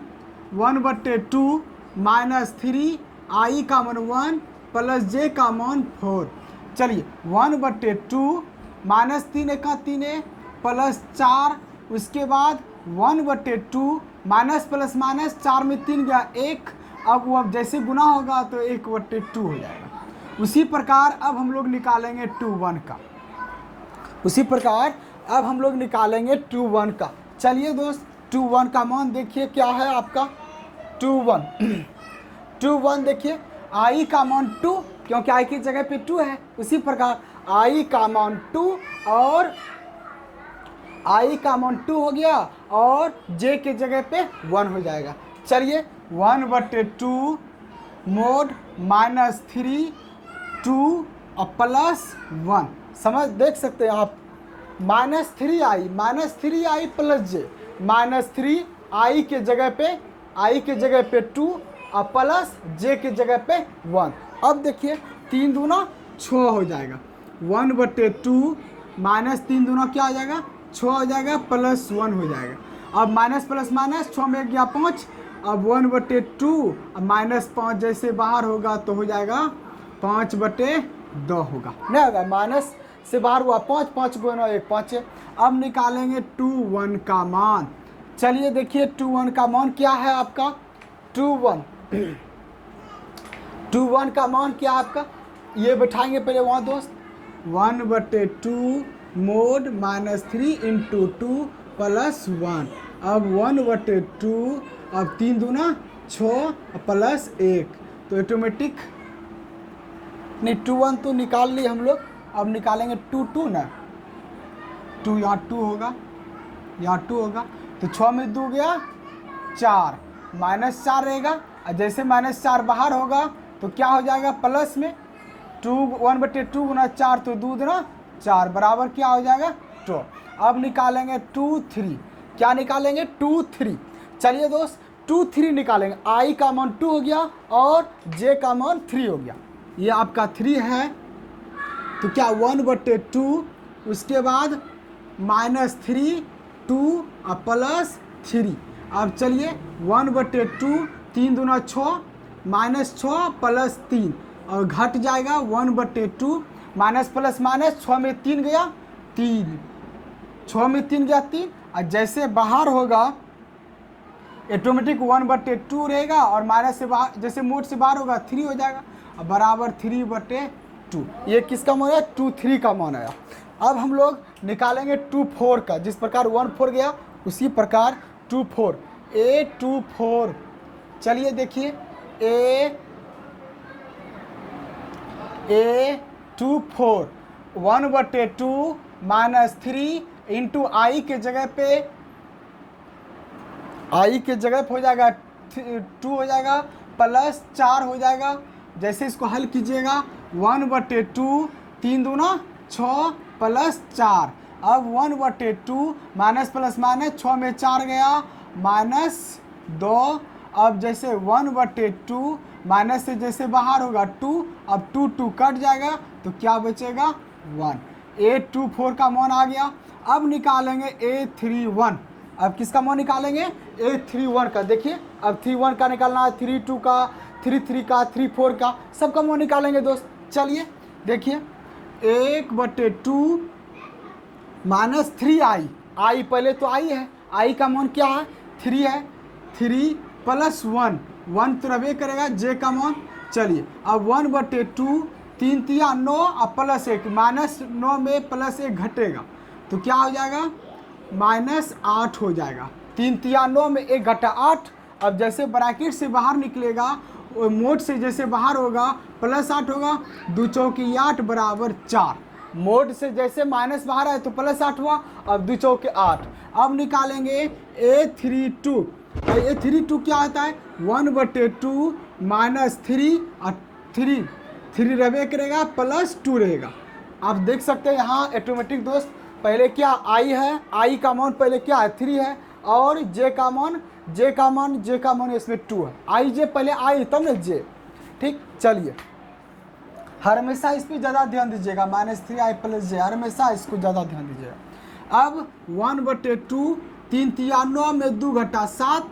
1/2 -3 I का मान 1 प्लस J का मान 4। चलिए 1/2 -3 का 3 प्लस 4, उसके बाद 1/2 माइनस प्लस माइनस 4 में 3 गया 1। अब वो जैसे गुना होगा तो 1/2 हो जाएगा। उसी प्रकार अब हम लोग निकालेंगे 2 1 का। चलिए दोस्त 2 1 का मान देखिए क्या है आपका? 2 1 देखिए I का मान 2, क्योंकि I की जगह पे 2 है। उसी प्रकार I का मान 2 और I का मान 2 हो गया और J के जगह पे 1 हो जाएगा। चलिए 1/2 मोड -3 2 और +1 समझ देख सकते हैं आप। -3i प्लस J -3 I के जगह पे 2 और प्लस J के जगह पे 1। अब देखिए 3 दूना 6 हो जाएगा। 1/2 -3 दूना क्या हो जाएगा? 6 हो जाएगा, +1 हो जाएगा। अब माइनस प्लस माइनस 6 में गया 5। अब 1/2 -5 जैसे बाहर होगा तो हो जाएगा 5/2 होगा, नहीं होगा। माइनस से बाहर हुआ 5, 5 गुना 1 5 है। अब निकालेंगे 2 1 का मान। चलिए देखिए 2 1 का मान क्या है आपका? 2 1 का मान क्या आपका? ये बैठाएंगे पहले वहाँ दोस्त। 1/2 मोड -3 × 2 +1। अब 1/2 अब 3 दूना 6 प्लस 1, तो ऑटोमेटिक नहीं 2 1 तो निकाल लिए हम लोग, अब निकालेंगे 2 2 ना, 2 यहाँ 2 होगा, यहाँ 2 होगा, तो 6 में 2 गया 4, -4 रहेगा, और जैसे -4 बाहर होगा तो क्या हो जाएगा प्लस में 2 1/2 गुना 4, तो 2 दूना 4 बराबर क्या हो जाएगा 2। अब निकालेंगे 2 3, क्या निकालेंगे 2 3, चलिए दोस्त 2 3 निकालेंगे, i का मान 2 हो गया और j का मान 3 हो गया, ये आपका 3 है, तो क्या 1/2, उसके बाद -3 2 और प्लस 3, अब चलिए 1/2, 3 दूना 6, -6 प्लस 3, और घट जाएगा 1/2, माइनस प्लस माइनस, 6 में 3 गया 3, 6 में 3 गया 3, और जैसे बाहर होगा ऑटोमेटिक 1/2 रहेगा, और माइनस से बाहर जैसे मोड से बाहर होगा 3 हो जाएगा, और बराबर 3/2, ये किसका मान है 2 3 का मान आया। अब हम लोग निकालेंगे 2 4 का, जिस प्रकार 1 4 गया उसी प्रकार 2 4, a 2 4, चलिए देखिए a 2 4, 1/2 -3 इंटू आई के जगह पे, आई के जगह पे हो जाएगा 2 हो जाएगा, प्लस 4 हो जाएगा, जैसे इसको हल कीजिएगा 1/2, 3 दूना 6 प्लस 4, अब 1/2 माइनस प्लस माइनस, 6 में 4 गया -2, अब जैसे 1/2 माइनस से जैसे बाहर होगा 2, अब 2 2 कट जाएगा, तो क्या बचेगा 1, a 2 4 का मान आ गया। अब निकालेंगे a 3 1, अब किसका मान निकालेंगे a 3 1 का, देखिए अब 3 1 का निकालना है, 3 2 का, 3 3 का, 3 4 का, सबका मान निकालेंगे दोस्त। चलिए देखिए 1/2 -3i, आई पहले तो आई है, आई का मान क्या है 3 है, 3 प्लस 1 1 तो रहे करेगा, j का मान, चलिए अब 1/2, 3 3 9 और प्लस 1, -9 में प्लस 1 घटेगा, तो क्या हो जाएगा -8 हो जाएगा, 3 3 9 में 1 घटा 8, अब जैसे ब्रैकेट से बाहर निकलेगा मोड से जैसे बाहर होगा +8 होगा, 2 चौकी 8 बराबर 4, मोड से जैसे माइनस बाहर आए तो +8 हुआ, अब 2 चौके 8, अब निकालेंगे a32, a32 क्या होता है 1/2 -3 और 3 रहे करेगा +2 रहेगा। आप देख सकते हैं यहाँ ऑटोमेटिक दोस्त, पहले क्या आई है, आई का मान पहले क्या है 3 है, और j का मान इसमें 2 है, आई जे पहले आई तब न j, ठीक। चलिए हर हमेशा इस पर ज़्यादा ध्यान दीजिएगा, -3i + j, हर हमेशा इसको ज़्यादा ध्यान दीजिएगा। अब 1/2, 3 3 9 में 2 घटा 7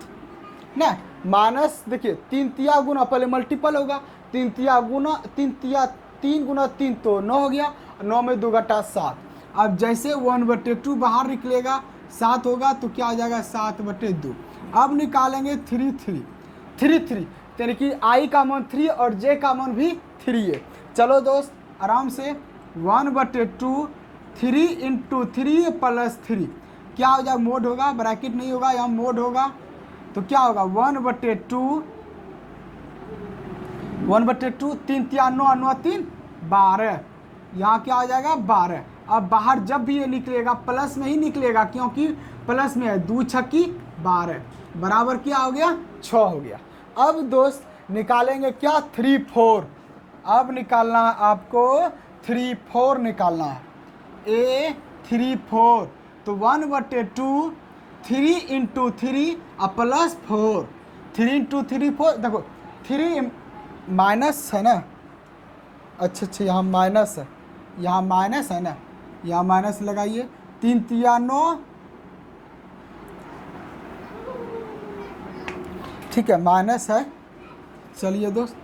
ना, माइनस देखिए 3 3 गुना पहले मल्टीपल होगा, 3 3 गुना 3 तो 9 हो गया, 9 में 2 घटा 7, अब जैसे 1/2 बाहर निकलेगा 7 होगा, तो क्या हो जाएगा 7/2। अब निकालेंगे 3 3, यानी कि आई का मान 3 और j का मान भी 3 है। चलो दोस्त आराम से 1/2, 3 × 3 + 3, क्या हो जाएगा मोड होगा, ब्रैकेट नहीं होगा, यहाँ मोड होगा, तो क्या होगा 1/2, 3 3 9 9 3 12, यहाँ क्या हो जाएगा 12। अब बाहर जब भी ये निकलेगा प्लस में ही निकलेगा, क्योंकि प्लस में है, 2 छक्की 12 बराबर क्या हो गया 6 हो गया। अब दोस्त निकालेंगे क्या 3 4, अब निकालना है आपको 3 4 निकालना है, a 3 4, तो 1/2 3 × 3 + 4, 3 × 3 4, देखो 3 माइनस है ना, अच्छा यहाँ माइनस है, यहाँ माइनस है ना, यहाँ माइनस लगाइए, 3 3 9, ठीक है माइनस है, चलिए दोस्त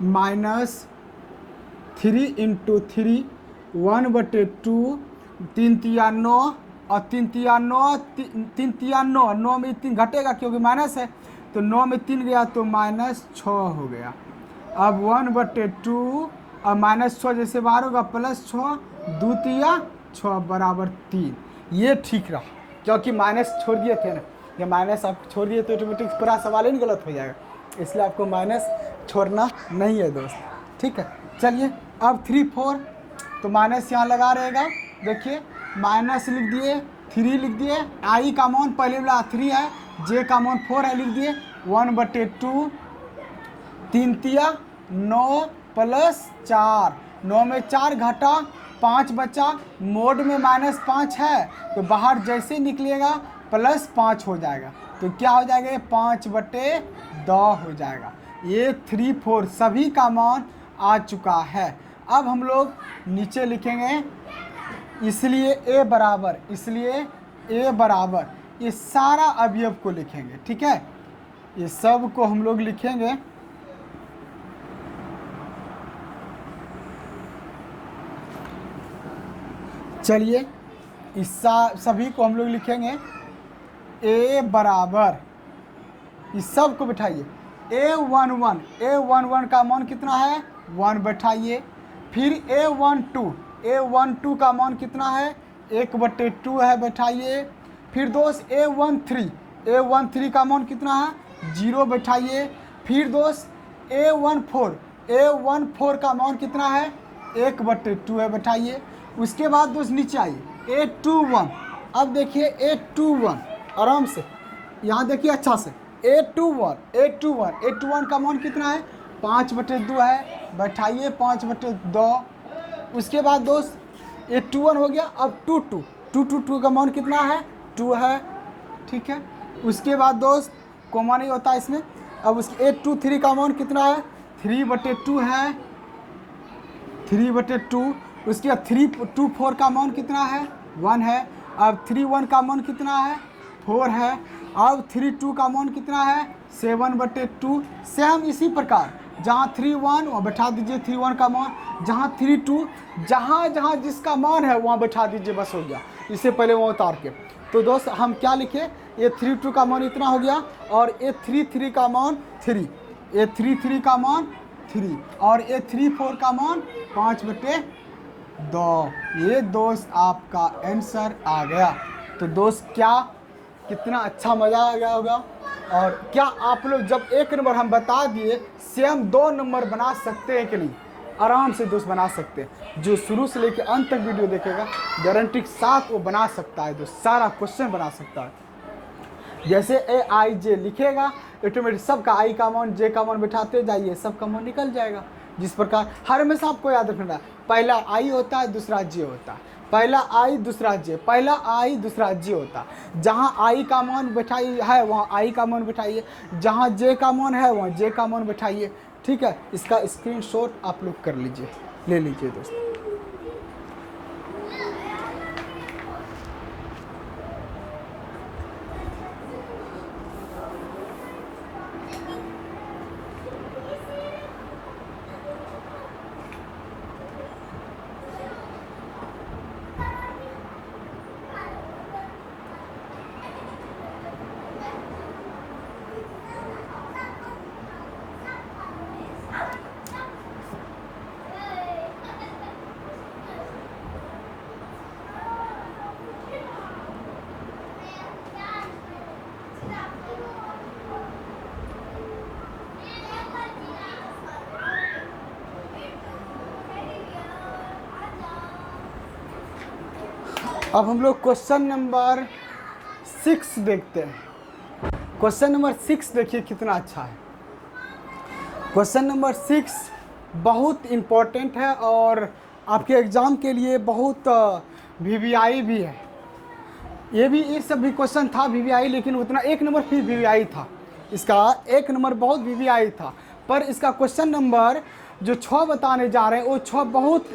-3 × 3, 1/2, 3 3 9 और 3 3 9, 3 3 9, 9 में 3 घटेगा क्योंकि माइनस है, तो 9 में 3 गया तो -6 हो गया। अब 1/2 और -6 जैसे बाहर होगा +6, 2 3 6 बराबर 3, ये ठीक रहा क्योंकि माइनस छोड़ दिए थे ना, ये माइनस आप छोड़ दिए तो ऑटोमेटिक पूरा सवाल ही नहीं गलत हो जाएगा, इसलिए आपको माइनस छोड़ना नहीं है दोस्त, ठीक है। चलिए अब 3 4 तो माइनस यहाँ लगा रहेगा, देखिए माइनस लिख दिए, 3 लिख दिए, आई का मान पहले वाला 3 है, जे का मान 4 है, लिख दिए 1/2, 3 तिया 9 प्लस 4, 9 में 4 घटा 5 बचा, मोड में -5 है तो बाहर जैसे ही निकलेगा +5 हो जाएगा, तो क्या हो जाएगा, ये 5/2 हो जाएगा। ये 3 4 सभी का मान आ चुका है। अब हम लोग नीचे लिखेंगे, इसलिए a बराबर, इसलिए a बराबर ये सारा अवयव को लिखेंगे, ठीक है, ये सब को हम लोग लिखेंगे। चलिए इस सभी को हम लोग लिखेंगे, a बराबर, इस सब को बिठाइए, a11 का मान कितना है 1 बैठाइए, फिर a12 का मान कितना है 1/2 है, बैठाइए, फिर दोस्त a13 का मान कितना है 0 बैठाइए, फिर दोस्त a14 का मान कितना है 1/2 है, बैठाइए। उसके बाद दोस्त नीचे आइए a21, अब देखिए a21 आराम से, यहाँ देखिए अच्छा से, a21 का मान कितना है 5/2 है, बैठाइए 5/2। उसके बाद दोस्त a21 हो गया, अब 2 का मान कितना है 2 है, ठीक है। उसके बाद दोस्त कॉमा नहीं होता इसमें, अब उसके a23 का मान कितना है 3/2 है, 3/2। उसके बाद 324 का मान कितना है 1 है, अब 31 का मान कितना है 4 है, अब 32 का मान कितना है 7/2। सेम इसी प्रकार जहाँ 31 वहाँ बैठा दीजिए 31 का मान, जहाँ 32 जहाँ जिसका मान है वहाँ बैठा दीजिए, बस हो गया, इससे पहले वहाँ उतार के। तो दोस्त हम क्या लिखे, ये 32 का मान इतना हो गया, और ये 33 का मान 3, ये 33 का मान 3, और ये 34 का मान 5/2। ये दोस्त आपका आंसर आ गया। तो दोस्त क्या कितना अच्छा मज़ा आ गया होगा, और क्या आप लोग जब 1 नंबर हम बता दिए सेम 2 नंबर बना सकते हैं कि नहीं, आराम से दोस्त बना सकते हैं। जो शुरू से लेकर अंत तक वीडियो देखेगा गारंटी के साथ वो बना सकता है दोस्त, सारा क्वेश्चन बना सकता है। जैसे AIJ लिखेगा ऑटोमेटिक सबका आई का मान जे का मान बैठाते जाइए, सबका मान निकल जाएगा। जिस प्रकार हर हमेशा आपको याद रखना है, पहला आई होता है दूसरा जे होता है, पहला आई दूसरा जे, पहला आई दूसरा जे होता है। जहाँ आई का मान बैठाई है वहाँ आई का मान बैठाइए, जहाँ जे का मान है वहाँ जे का मान बैठाइए, ठीक है। इसका स्क्रीनशॉट आप लोग कर लीजिए, ले लीजिए दोस्तों। अब हम लोग क्वेश्चन नंबर 6 देखते हैं। क्वेश्चन नंबर 6 देखिए कितना अच्छा है। क्वेश्चन नंबर 6 बहुत इम्पोर्टेंट है और आपके एग्ज़ाम के लिए बहुत VVI भी है। ये सब भी क्वेश्चन था VVI, लेकिन उतना 1 नंबर फिर VVI था, इसका 1 नंबर बहुत VVI था। पर इसका क्वेश्चन नंबर जो 6 बताने जा रहे हैं वो 6 बहुत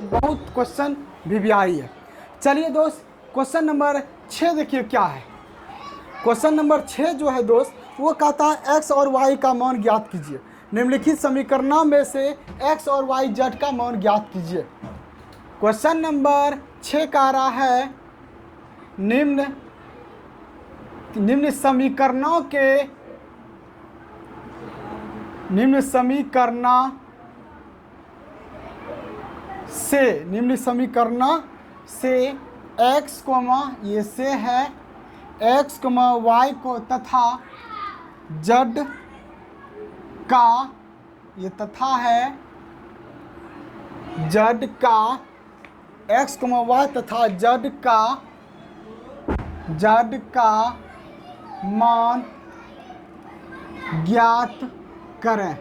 क्वेश्चन VVI है। चलिए दोस्त क्वेश्चन नंबर 6 देखिए क्या है। क्वेश्चन नंबर 6 जो है दोस्त वो कहता है x और y का मान ज्ञात कीजिए। निम्नलिखित समीकरणों में से x और y z का मान ज्ञात कीजिए। क्वेश्चन नंबर 6 कह रहा है निम्न समीकरणों से x, ये से है, एक्स कमा वाई को तथा जेड का, ये तथा है, जेड का, एक्स कमा वाई तथा जेड का मान ज्ञात करें।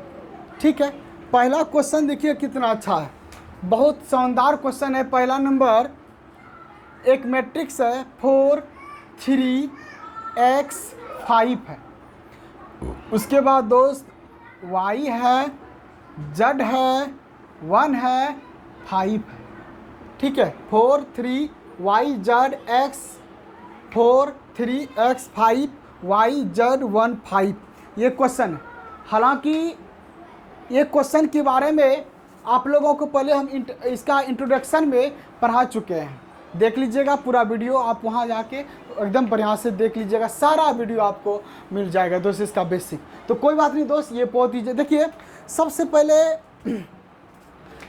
ठीक है, पहला क्वेश्चन देखिए कितना अच्छा है, बहुत शानदार क्वेश्चन है। पहला नंबर, एक मैट्रिक्स है 4 3 x 5 है, उसके बाद दोस्त y है, z है, 1 है, 5 है। ठीक है, 4 3 y z x 4 3 x 5 y z 1 5, ये क्वेश्चन है। हालांकि ये क्वेश्चन के बारे में आप लोगों को पहले हम इसका इंट्रोडक्शन में पढ़ा चुके हैं, देख लीजिएगा पूरा वीडियो, आप वहाँ जाके एकदम बढ़िया से देख लीजिएगा, सारा वीडियो आपको मिल जाएगा दोस्त इसका बेसिक। तो कोई बात नहीं दोस्त, ये बहुत ही देखिए, सबसे पहले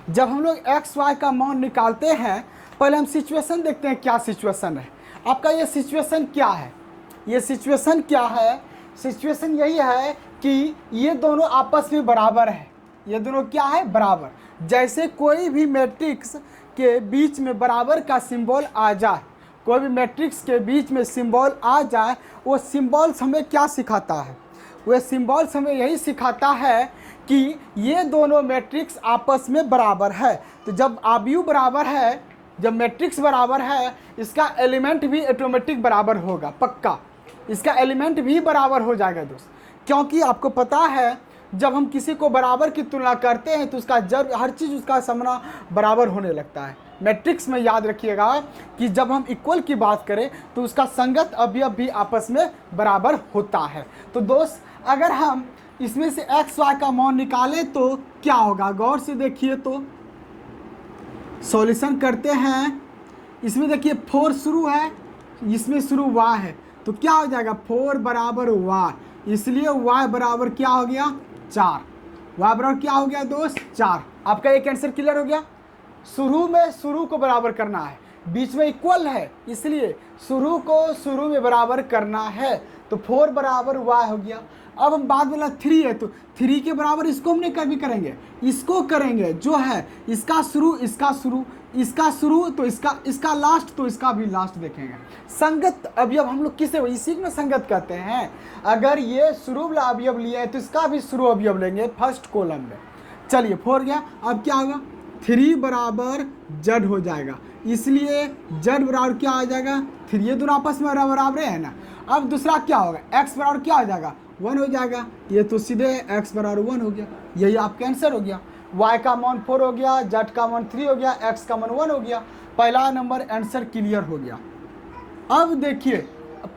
जब हम लोग एक्स वाई का मान निकालते हैं, पहले हम सिचुएशन देखते हैं क्या सिचुएशन है आपका। ये सिचुएशन क्या है, ये सिचुएशन क्या है, सिचुएशन यही है कि ये दोनों आपस में बराबर है, ये दोनों क्या है, बराबर। जैसे कोई भी मैट्रिक्स के बीच में बराबर का सिंबल आ जाए, कोई भी मैट्रिक्स के बीच में सिंबल आ जाए, वो सिंबल्स हमें क्या सिखाता है, वह सिंबल्स हमें यही सिखाता है कि ये दोनों मैट्रिक्स आपस में बराबर है। तो जब आव्यूह बराबर है, जब मैट्रिक्स बराबर है, इसका एलिमेंट भी ऑटोमेटिक बराबर होगा, पक्का इसका एलिमेंट भी बराबर हो जाएगा दोस्त। क्योंकि आपको पता है जब हम किसी को बराबर की तुलना करते हैं तो उसका जब हर चीज़ उसका समना बराबर होने लगता है। मैट्रिक्स में याद रखिएगा कि जब हम इक्वल की बात करें तो उसका संगत अवयव भी आपस में बराबर होता है। तो दोस्त अगर हम इसमें से एक्स वाई का मान निकालें तो क्या होगा, गौर से देखिए, तो सॉल्यूशन करते हैं। इसमें देखिए 4 शुरू है, इसमें शुरू y है, तो क्या हो जाएगा 4 बराबर y, इसलिए y बराबर क्या हो गया 4, y बराबर क्या हो गया दोस्त 4। आपका एक आंसर क्लियर हो गया। शुरू में शुरू को बराबर करना है, बीच में इक्वल है, इसलिए शुरू को शुरू में बराबर करना है, तो 4 बराबर y हो गया। अब हम बाद वाला 3 है, तो 3 के बराबर इसको हम नहीं कभी करेंगे, इसको करेंगे, जो है इसका शुरू, इसका शुरू, इसका शुरू, तो इसका लास्ट, तो इसका भी लास्ट देखेंगे। संगत अवयव हम लोग किसे, इसी में संगत कहते हैं। अगर ये शुरू वाला अवयव लिया है तो इसका भी शुरू अवयव लेंगे फर्स्ट कॉलम में। चलिए 4 गया, अब क्या होगा 3 बराबर जेड हो जाएगा, इसलिए जेड बराबर क्या आ जाएगा 3, ये दोनों आपस में बराबर है ना। अब दूसरा क्या होगा, एक्स बराबर क्या हो जाएगा 1 हो जाएगा, ये तो सीधे एक्स बराबर 1 हो गया, यही आपका आंसर हो गया। y का मान 4 हो गया, z का मान 3 हो गया, x का मान 1 हो गया। पहला नंबर आंसर क्लियर हो गया। अब देखिए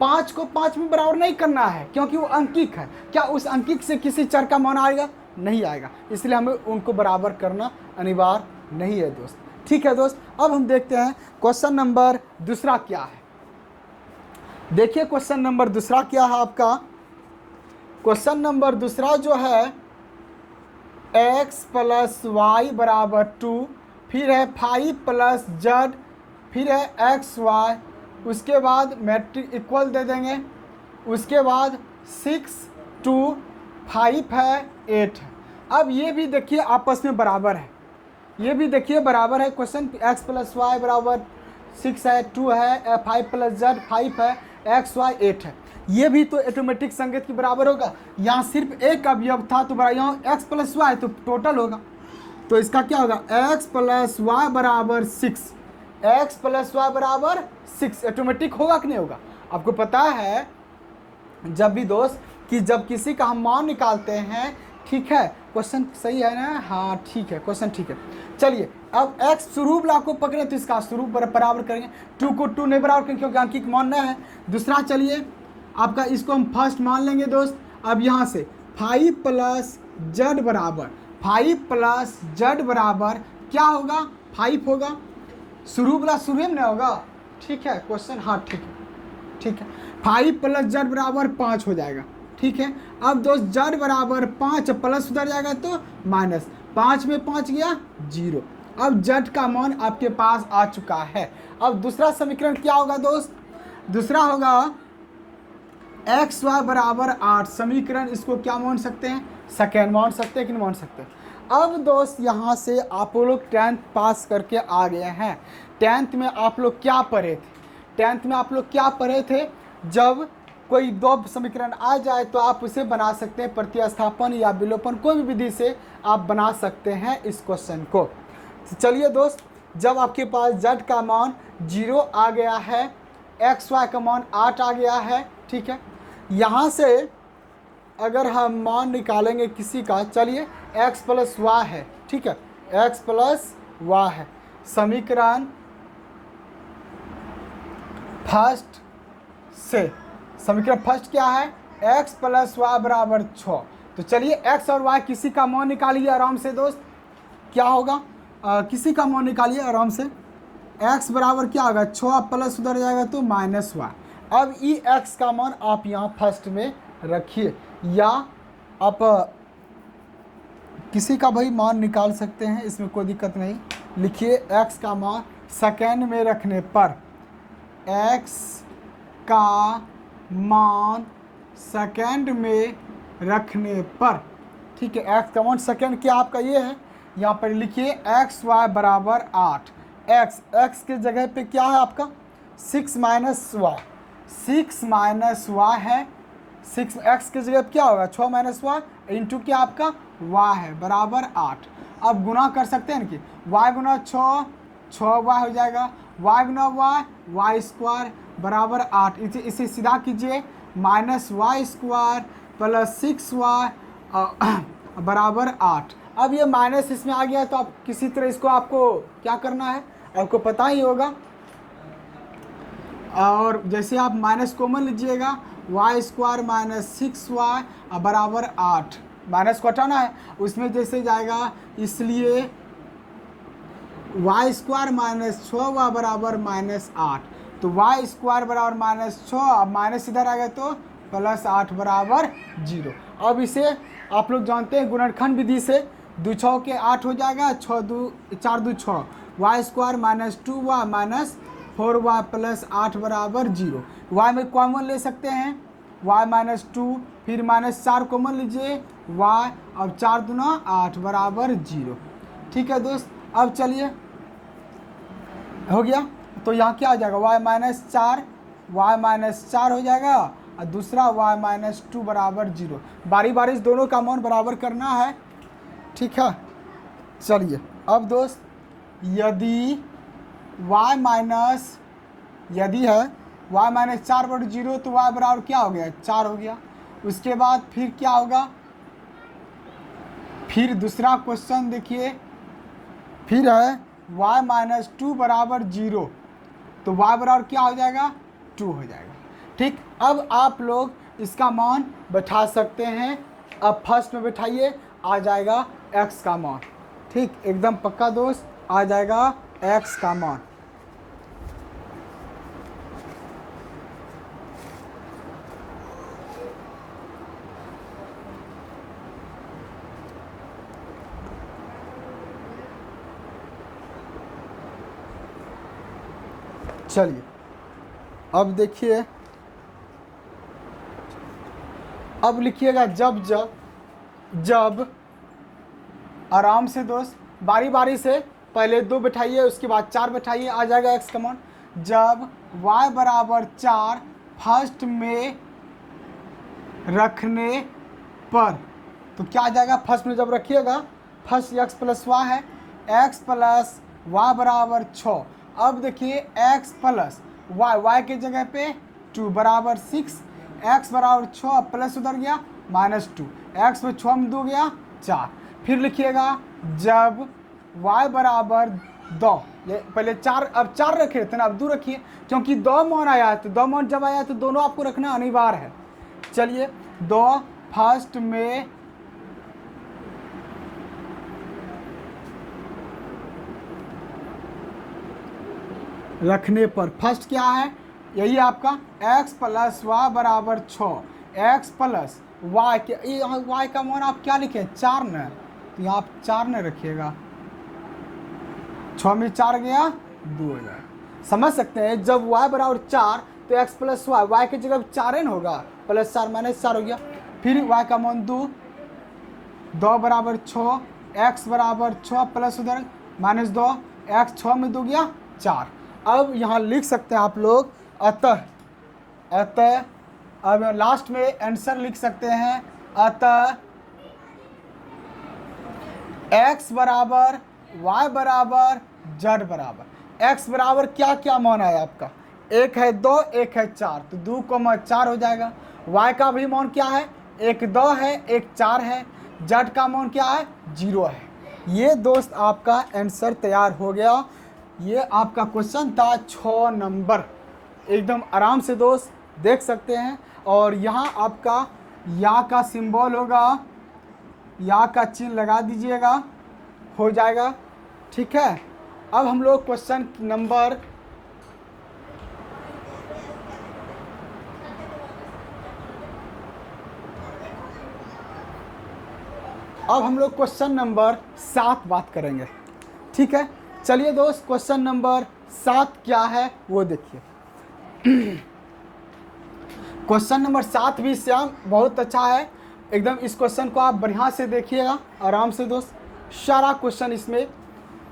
5 को 5 में बराबर नहीं करना है क्योंकि वो अंकिक है, क्या उस अंकिक से किसी चर का मान आएगा, नहीं आएगा, इसलिए हमें उनको बराबर करना अनिवार्य नहीं है दोस्त। ठीक है दोस्त, अब हम देखते हैं क्वेश्चन नंबर दूसरा क्या है। देखिए क्वेश्चन नंबर दूसरा क्या है आपका। क्वेश्चन नंबर दूसरा जो है x प्लस वाई बराबर 2, फिर है 5 प्लस जेड, फिर है एक्स वाई, उसके बाद मैट्रिक इक्वल दे देंगे, उसके बाद 6 2 5 है 8 है। अब ये भी देखिए आपस में बराबर है, ये भी देखिए बराबर है। क्वेश्चन x प्लस वाई बराबर 6 है, 2 है, 5 प्लस जेड 5 है, एक्स वाई 8 है, ये भी तो ऑटोमेटिक संगत के बराबर होगा। यहाँ सिर्फ एक अवयव था तो यहाँ x प्लस वाई तो टोटल होगा, तो इसका क्या होगा x प्लस वाई बराबर 6, x प्लस वाई बराबर 6 ऑटोमेटिक होगा कि नहीं होगा। आपको पता है जब भी दोस्त कि जब किसी का हम मान निकालते हैं, ठीक है, क्वेश्चन सही है ना, हाँ ठीक है, क्वेश्चन ठीक है। चलिए अब x शुरू वाला को पकड़े तो इसका शुरू बराबर करेंगे, 2 को 2 नहीं बराबर करेंगे क्योंकि अंकिक मान नहीं है। दूसरा चलिए आपका इसको हम फर्स्ट मान लेंगे दोस्त। अब यहाँ से 5 प्लस जेड बराबर 5 प्लस जेड बराबर क्या होगा 5 होगा, शुरू वाला शुरू में नहीं होगा, ठीक है क्वेश्चन, हाँ ठीक है, ठीक है। 5 प्लस जेड बराबर 5 हो जाएगा, ठीक है। अब दोस्त जेड बराबर 5, प्लस उधर जाएगा तो माइनस, 5 में 5 गया 0। अब जेड का मान आपके पास आ चुका है। अब दूसरा समीकरण क्या होगा दोस्त, दूसरा होगा एक्स वाई बराबर 8 समीकरण, इसको क्या मान सकते हैं, सेकेंड मान सकते हैं कि नहीं मान सकते। अब दोस्त यहाँ से आप लोग 10th पास करके आ गए हैं। 10th में आप लोग क्या पढ़े थे, 10th में आप लोग क्या पढ़े थे, जब कोई दो समीकरण आ जाए तो आप उसे बना सकते हैं, प्रतिस्थापन या विलोपन कोई भी विधि से आप बना सकते हैं इस क्वेश्चन को। तो चलिए दोस्त, जब आपके पास z का मान 0 आ गया है, एक्स वाई का मान 8 आ गया है, ठीक है, यहाँ से अगर हम मान निकालेंगे किसी का, चलिए x प्लस वाई है, ठीक है, x प्लस वाई है, समीकरण फर्स्ट से, समीकरण फर्स्ट क्या है, x प्लस वाई बराबर 6। तो चलिए x और y किसी का मान निकालिए आराम से दोस्त, क्या होगा, किसी का मान निकालिए आराम से। x बराबर क्या होगा, 6 प्लस उधर जाएगा तो माइनस वाई। अब ई x का मान आप यहाँ फर्स्ट में रखिए, या आप किसी का भाई मान निकाल सकते हैं, इसमें कोई दिक्कत नहीं। लिखिए x का मान सेकेंड में रखने पर, x का मान सेकेंड में रखने पर, ठीक है, x का मान सेकेंड क्या आपका ये है, यहाँ पर लिखिए एक्स वाई बराबर 8। x के जगह पे क्या है आपका 6 माइनस वाई, 6 माइनस वाई है, 6 x के जगह क्या होगा 6 माइनस वाई इंटू क्या आपका y है बराबर 8। अब गुना कर सकते हैं कि y गुना 6 y हो जाएगा, y गुना y स्क्वायर बराबर 8। इसे सीधा कीजिए, minus Y square plus 6y बराबर 8। अब ये माइनस इसमें आ गया तो आप किसी तरह इसको आपको क्या करना है, आपको पता ही होगा। और जैसे आप माइनस कॉमन लीजिएगा, वाई स्क्वायर माइनस 6y बराबर 8, माइनस को हटाना है, उसमें जैसे जाएगा, इसलिए वाई स्क्वायर माइनस 6y बराबर माइनस 8। तो वाई स्क्वायर बराबर माइनस 6, अब माइनस इधर आ गया तो प्लस 8 बराबर 0। अब इसे आप लोग जानते हैं गुणनखंड विधि से, 2 6 के 8 हो जाएगा, 4 2 6, Y square minus 2y minus 4y plus 8 बराबर 0। y में कॉमन ले सकते हैं, y माइनस 2, फिर माइनस 4 कॉमन लीजिए y, अब 4 दूना 8 बराबर 0। ठीक है दोस्त, अब चलिए हो गया, तो यहाँ क्या हो जाएगा y माइनस 4 हो जाएगा, और दूसरा y माइनस 2 बराबर 0। बारी बारी दोनों का मान बराबर करना है, ठीक है। चलिए अब दोस्त, यदि y माइनस, यदि है y माइनस 4 बराबर 0 तो y बराबर क्या हो गया 4 हो गया। उसके बाद फिर क्या होगा, फिर दूसरा क्वेश्चन देखिए, फिर है y माइनस 2 बराबर 0 तो y बराबर क्या हो जाएगा 2 हो जाएगा। ठीक, अब आप लोग इसका मान बैठा सकते हैं। अब फर्स्ट में बैठाइए, आ जाएगा x का मान, ठीक, एकदम पक्का दोस्त, आ जाएगा x का मान। चलिए अब देखिए, अब लिखिएगा जब आराम से दोस्त, बारी बारी से, पहले 2 बैठाइए उसके बाद 4 बैठाइए, आ जाएगा x का मान। जब y बराबर 4 फर्स्ट में रखने पर, तो क्या आ जाएगा, फर्स्ट में जब रखिएगा, फर्स्ट x प्लस वाई है, x प्लस वाई बराबर 6। अब देखिए x प्लस y के जगह पे 2 बराबर 6, x बराबर 6 प्लस उधर गया माइनस 2, x में 6 में 2 गया 4। फिर लिखिएगा जब y बराबर 2, ये पहले 4, अब 4 रखे थे ना, अब 2 रखिए, क्योंकि 2 मान आया है, तो 2 मान जब आया तो दोनों आपको रखना अनिवार्य है। चलिए 2 फर्स्ट में रखने पर, फर्स्ट क्या है, यही आपका x प्लस वाई बराबर 6, x प्लस वाई के, यहाँ y का मान आप क्या लिखे 4 न, तो यहाँ आप 4 न रखिएगा, 6 में 4 गया 2 हो जाएगा। समझ सकते हैं, जब y बराबर 4 तो x प्लस वाई, y की जगह 4 न होगा, प्लस 4 माइनस 4 हो गया। फिर y का मान 2, 2 बराबर 6, x बराबर 6 प्लस उधर माइनस 2, x 6 में 2 गया 4। अब यहाँ लिख सकते हैं आप लोग अतः अब लास्ट में आंसर लिख सकते हैं अतः x बराबर y बराबर z बराबर। x बराबर क्या क्या मान आया आपका, 1 है 2, 1 है 4, तो 2 4 हो जाएगा। y का भी मान क्या है, 1 2 है, 1 4 है। z का मान क्या है, 0 है। ये दोस्त आपका आंसर तैयार हो गया। ये आपका क्वेश्चन था 6 नंबर, एकदम आराम से दोस्त देख सकते हैं। और यहाँ आपका या का सिंबल होगा, या का चिन्ह लगा दीजिएगा, हो जाएगा। ठीक है, अब हम लोग क्वेश्चन नंबर क्वेश्चन नंबर 7 बात करेंगे। ठीक है, चलिए दोस्त क्वेश्चन नंबर 7 क्या है वो देखिए। क्वेश्चन नंबर 7 भी श्याम बहुत अच्छा है, एकदम इस क्वेश्चन को आप बढ़िया से देखिएगा आराम से दोस्त। सारा क्वेश्चन इसमें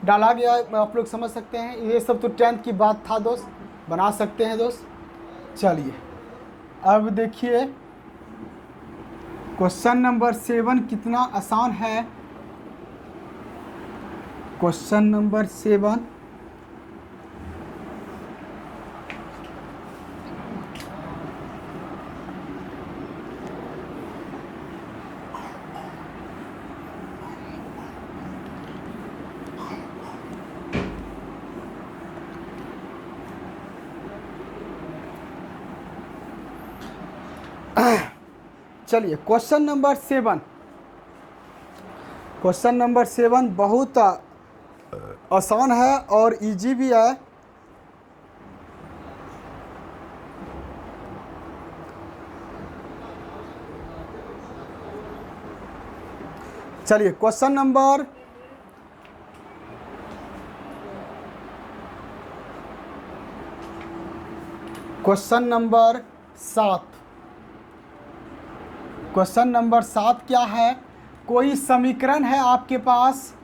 डाला गया है, आप लोग समझ सकते हैं। ये सब तो 10th की बात था दोस्त, बना सकते हैं दोस्त। चलिए अब देखिए क्वेश्चन नंबर 7 कितना आसान है। क्वेश्चन नंबर 7 चलिए क्वेश्चन नंबर 7 बहुत आसान है और इजी भी है। चलिए क्वेश्चन नंबर क्वेश्चन नंबर 7 क्या है, कोई समीकरण है आपके पास,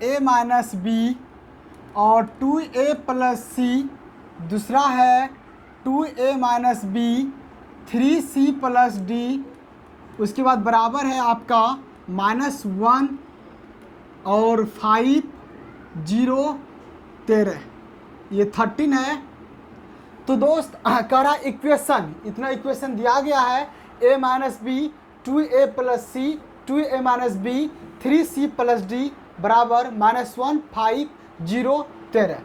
a माइनस बी और 2a प्लस सी, दूसरा है 2a minus B 3c plus D, उसके बाद बराबर है आपका -1 और 5 0 13, ये 13 है। तो दोस्त कह रहा इक्वेशन, इतना इक्वेशन दिया गया है, a minus B 2a plus C 2a minus B 3c plus D बराबर -1 5 0 13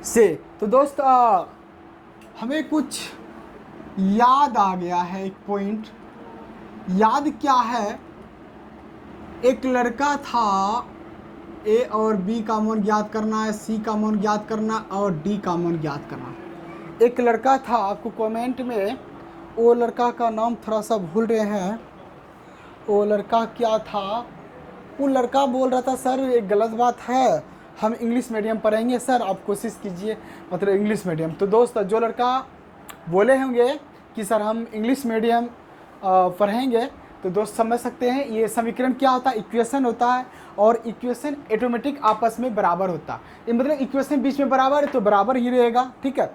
से। तो दोस्त हमें कुछ याद आ गया है, एक पॉइंट याद क्या है, एक लड़का था, ए और बी का मान ज्ञात करना है, सी का मान ज्ञात करना और डी का मान ज्ञात करना। एक लड़का था, आपको कमेंट में वो लड़का का नाम थोड़ा सा भूल रहे हैं, वो लड़का क्या था, वो लड़का बोल रहा था सर एक गलत बात है, हम इंग्लिश मीडियम पढ़ेंगे सर, आप कोशिश कीजिए मतलब इंग्लिश मीडियम। तो दोस्त जो लड़का बोले होंगे कि सर हम इंग्लिश मीडियम पढ़ेंगे, तो दोस्त समझ सकते हैं ये समीकरण क्या होता है, इक्वेशन होता है, और इक्वेशन ऑटोमेटिक आपस में बराबर होता है। ये मतलब इक्वेशन बीच में बराबर है तो बराबर ही रहेगा। ठीक है,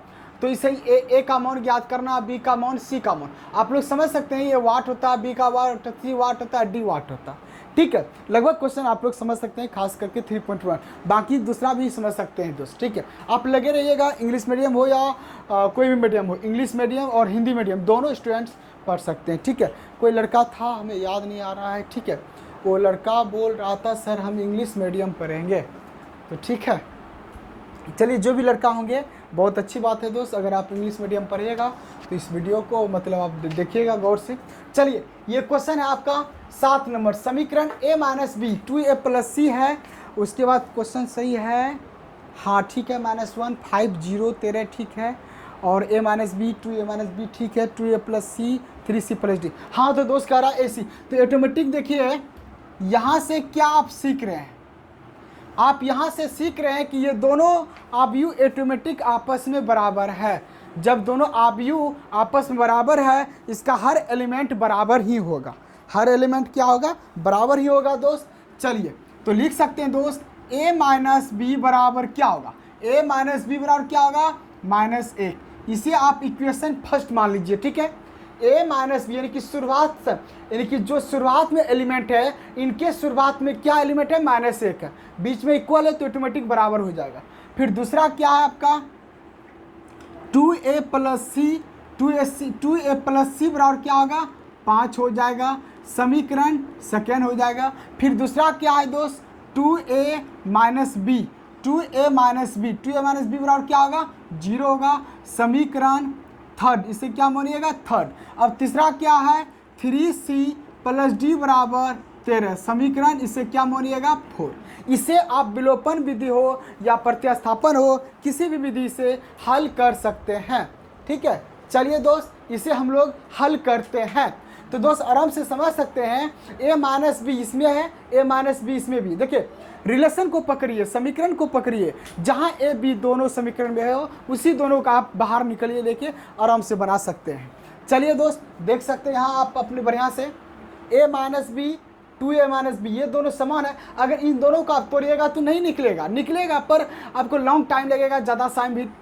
तो इसे ए का मान ज्ञात करना, बी का मान, सी का मान, आप लोग समझ सकते हैं ये वाट होता है, बी का वाट, सी वाट होता है, डी वाट होता है। ठीक है, लगभग क्वेश्चन आप लोग समझ सकते हैं, खास करके 3.1, बाकी दूसरा भी समझ सकते हैं दोस्त। ठीक है, आप लगे रहिएगा, इंग्लिश मीडियम हो या कोई भी मीडियम हो, इंग्लिश मीडियम और हिंदी मीडियम दोनों स्टूडेंट्स पढ़ सकते हैं। ठीक है, कोई लड़का था, हमें याद नहीं आ रहा है। ठीक है, वो लड़का बोल रहा था सर हम इंग्लिश मीडियम पढ़ेंगे, तो ठीक है, चलिए जो भी लड़का होंगे बहुत अच्छी बात है दोस्त, अगर आप इंग्लिश मीडियम पढ़िएगा तो इस वीडियो को मतलब आप देखिएगा गौर से। चलिए ये क्वेश्चन है आपका 7 नंबर, समीकरण a minus B 2a plus C है, उसके बाद क्वेश्चन सही है, हाँ ठीक है, -1 5 0 13 ठीक है, और a minus B 2a minus B ठीक है, 2a प्लस सी 3c प्लस डी, हाँ तो दोस्त कह रहा है ac। तो ऑटोमेटिक देखिए यहाँ से क्या आप सीख रहे हैं, आप यहाँ से सीख रहे हैं कि ये दोनों आव्यूह ऑटोमेटिक आपस में बराबर है। जब दोनों आव्यूह आपस में बराबर है, इसका हर एलिमेंट बराबर ही होगा। हर एलिमेंट क्या होगा? बराबर ही होगा दोस्त। चलिए तो लिख सकते हैं दोस्त, a माइनस बी बराबर क्या होगा? a माइनस बी बराबर क्या होगा? -1। इसे आप इक्वेशन फर्स्ट मान लीजिए, ठीक है। a माइनस बी यानी कि शुरुआत से, यानी कि जो शुरुआत में एलिमेंट है, इनके शुरुआत में क्या एलिमेंट है? -1 है। बीच में इक्वल है तो ऑटोमेटिक बराबर हो जाएगा। फिर दूसरा क्या है आपका? 2a प्लस सी बराबर क्या होगा? 5 हो जाएगा। समीकरण सेकेंड हो जाएगा। फिर दूसरा क्या है दोस्त? 2a माइनस बी बराबर क्या होगा? 0 होगा। समीकरण थर्ड, इसे क्या मानिएगा? थर्ड। अब तीसरा क्या है? 3c प्लस डी बराबर 13। समीकरण इसे क्या मानिएगा? 4। इसे आप विलोपन विधि हो या प्रतिस्थापन हो, किसी भी विधि से हल कर सकते हैं, ठीक है। चलिए दोस्त, इसे हम लोग हल करते हैं। तो दोस्त आराम से समझ सकते हैं, a माइनस बी इसमें है, a माइनस बी इसमें भी। देखिए रिलेशन को पकड़िए, समीकरण को पकड़िए, जहाँ a b दोनों समीकरण में हो, उसी दोनों का आप बाहर निकलिए, लेके आराम से बना सकते हैं। चलिए दोस्त देख सकते हैं यहाँ आप अपने बढ़िया से, a minus B 2a minus B ये दोनों समान है। अगर इन दोनों को आप तोड़िएगा तो नहीं निकलेगा, पर आपको लॉन्ग टाइम लगेगा, ज़्यादा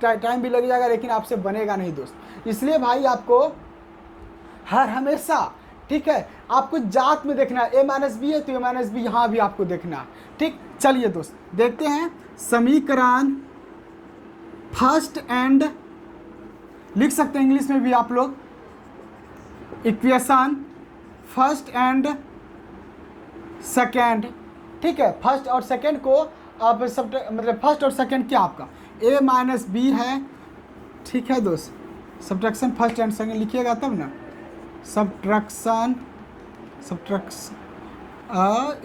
टाइम भी लग जाएगा, लेकिन आपसे बनेगा नहीं दोस्त। इसलिए भाई आपको हर हमेशा, ठीक है, आपको जात में देखना है। a माइनस बी है तो a माइनस बी यहाँ भी आपको देखना है, ठीक। चलिए दोस्त देखते हैं समीकरण फर्स्ट एंड, लिख सकते हैं इंग्लिश में भी आप लोग, इक्वेशन फर्स्ट एंड सेकेंड, ठीक है। फर्स्ट और सेकेंड को आप सब, मतलब फर्स्ट और सेकेंड क्या आपका a माइनस बी है, ठीक है दोस्त। सब्ट्रैक्शन फर्स्ट एंड सेकेंड लिखिएगा तब ना, सब्ट्रैक्शन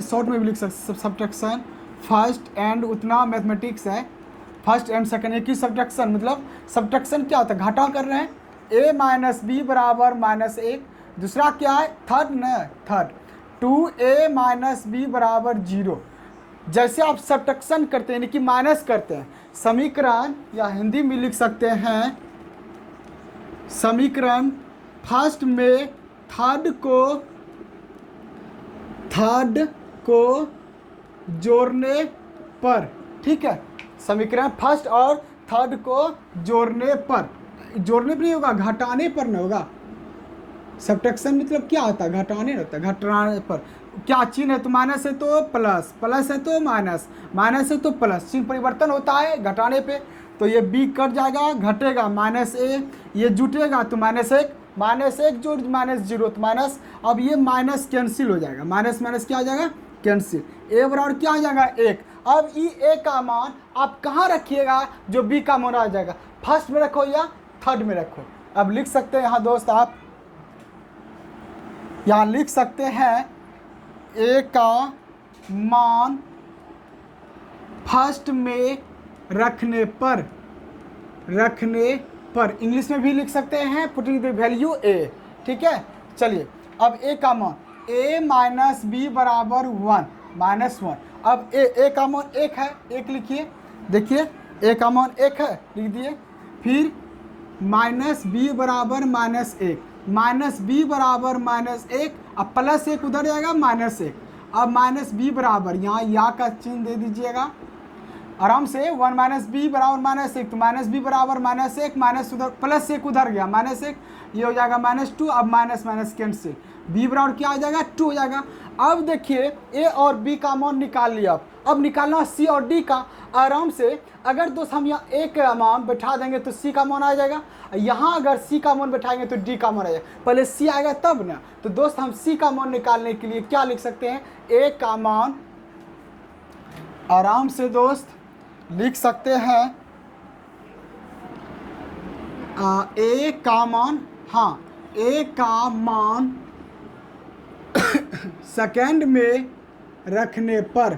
शॉर्ट में भी लिख सकते, सब्ट्रैक्शन फर्स्ट एंड, उतना मैथमेटिक्स है। फर्स्ट एंड सेकेंड एक ही सब्ट्रैक्शन, मतलब सब्ट्रैक्शन क्या होता है? घटाव कर रहे हैं। a माइनस बी बराबर -1। दूसरा क्या है? थर्ड 2a माइनस बी बराबर 0। जैसे आप सब्ट्रैक्शन करते हैं, यानी कि माइनस करते हैं, समीकरण या हिंदी में लिख सकते हैं, समीकरण फर्स्ट में थर्ड को जोड़ने पर, ठीक है। समीकरण फर्स्ट और थर्ड को जोड़ने पर नहीं होगा, घटाने पर नहीं होगा। सब्ट्रैक्शन मतलब क्या होता है? घटाने होता है, घटाने पर क्या चिन्ह है? तो माइनस है तो प्लस, प्लस है तो माइनस, माइनस है तो प्लस, चिन्ह परिवर्तन होता है घटाने पे। तो ये b कट जाएगा, घटेगा -a, ये जुटेगा तो -1 जोड़ -0 तो माइनस। अब ये माइनस कैंसिल हो जाएगा, माइनस क्या हो जाएगा? कैंसिल। a बराबर क्या हो जाएगा? 1। अब ये a का मान आप कहाँ रखिएगा? जो b का मान आ जाएगा, फर्स्ट में रखो या थर्ड में रखो। अब लिख सकते हैं यहाँ दोस्त, आप यहाँ लिख सकते हैं a का मान फर्स्ट में रखने पर इंग्लिश में भी लिख सकते हैं, पुटिंग द वैल्यू a, ठीक है। चलिए अब a का मान a माइनस बी बराबर 1, -1। अब a का मान 1 है, 1 लिखिए, देखिए a का मान 1 है, लिख दिए। फिर माइनस बी बराबर -1, माइनस बी बराबर -1, अब +1 उधर जाएगा -1। अब माइनस बी बराबर, यहाँ या का चिन्ह दे दीजिएगा आराम से, 1 माइनस बी बराबर -1, तो माइनस बी बराबर -1, माइनस उधर +1 उधर गया, -1, ये हो जाएगा -2। अब माइनस कैंसिल, b बराबर क्या हो जाएगा? 2 हो जाएगा। अब देखिए a और b का मान निकाल लिया। अब निकालना c और d का, आराम से। अगर दोस्त हम यहाँ a का मान बैठा देंगे तो c का मान आ जाएगा, यहाँ अगर c का मान बैठाएंगे तो d का मान आ जाएगा। पहले c आएगा तब ना। तो दोस्त हम c का मान निकालने के लिए क्या लिख सकते हैं? a का मान आराम से दोस्त लिख सकते हैं, a का मान, हाँ a का मान सेकंड में रखने पर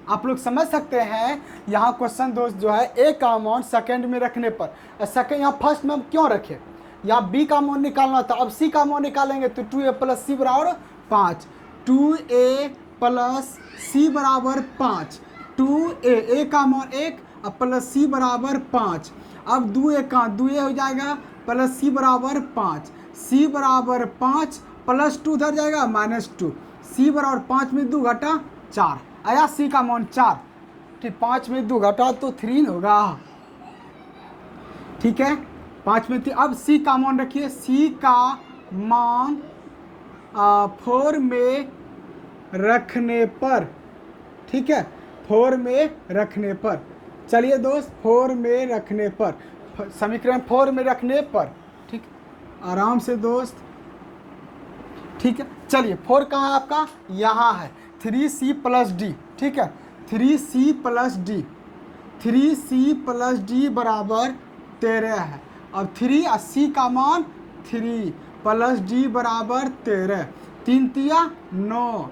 आप लोग समझ सकते हैं। यहाँ क्वेश्चन दोस्त जो है a का मान सेकंड में रखने पर, सेकंड यहाँ फर्स्ट में हम क्यों रखें? यहाँ b का मान निकालना था, अब c का मान निकालेंगे तो 2a प्लस c बराबर 5, 2a प्लस सी बराबर 5, 2a, a का मान 1 अब प्लस सी बराबर 5, अब 2 1 हो जाएगा प्लस सी बराबर 5, सी बराबर 5 प्लस 2 उधर जाएगा -2, सी बराबर 5 में 2 घटा 4 आया, सी का मान 4, ठीक 5 में 2 घटा तो 3 होगा, ठीक है 5 में 3। अब सी का मान रखिए, सी का मान 4 में रखने पर, ठीक है 4 में रखने पर, चलिए दोस्त 4 में रखने पर, समीकरण 4 में रखने पर, ठीक आराम से दोस्त, ठीक है चलिए 4 कहाँ है आपका, यहाँ है 3c प्लस डी, ठीक है 3c plus D, 3c plus D बराबर 13 है। अब 3 और c का मान 3 प्लस डी बराबर 13, 3 तिया 9,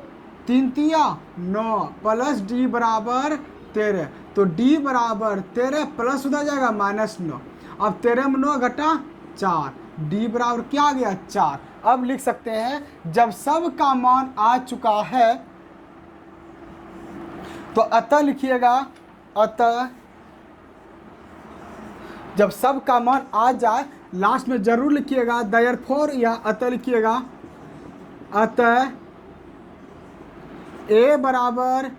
3 तिया 9 प्लस डी बराबर 13, तो d बराबर 13 प्लस उधर जाएगा -9, अब 13 में 9 घटा 4, d बराबर क्या आ गया 4। अब लिख सकते हैं जब सब का मान आ चुका है तो अतः लिखिएगा, अतः जब सब का मान आ जाए लास्ट में जरूर लिखिएगा देयरफॉर या अतः लिखिएगा, अतः a बराबर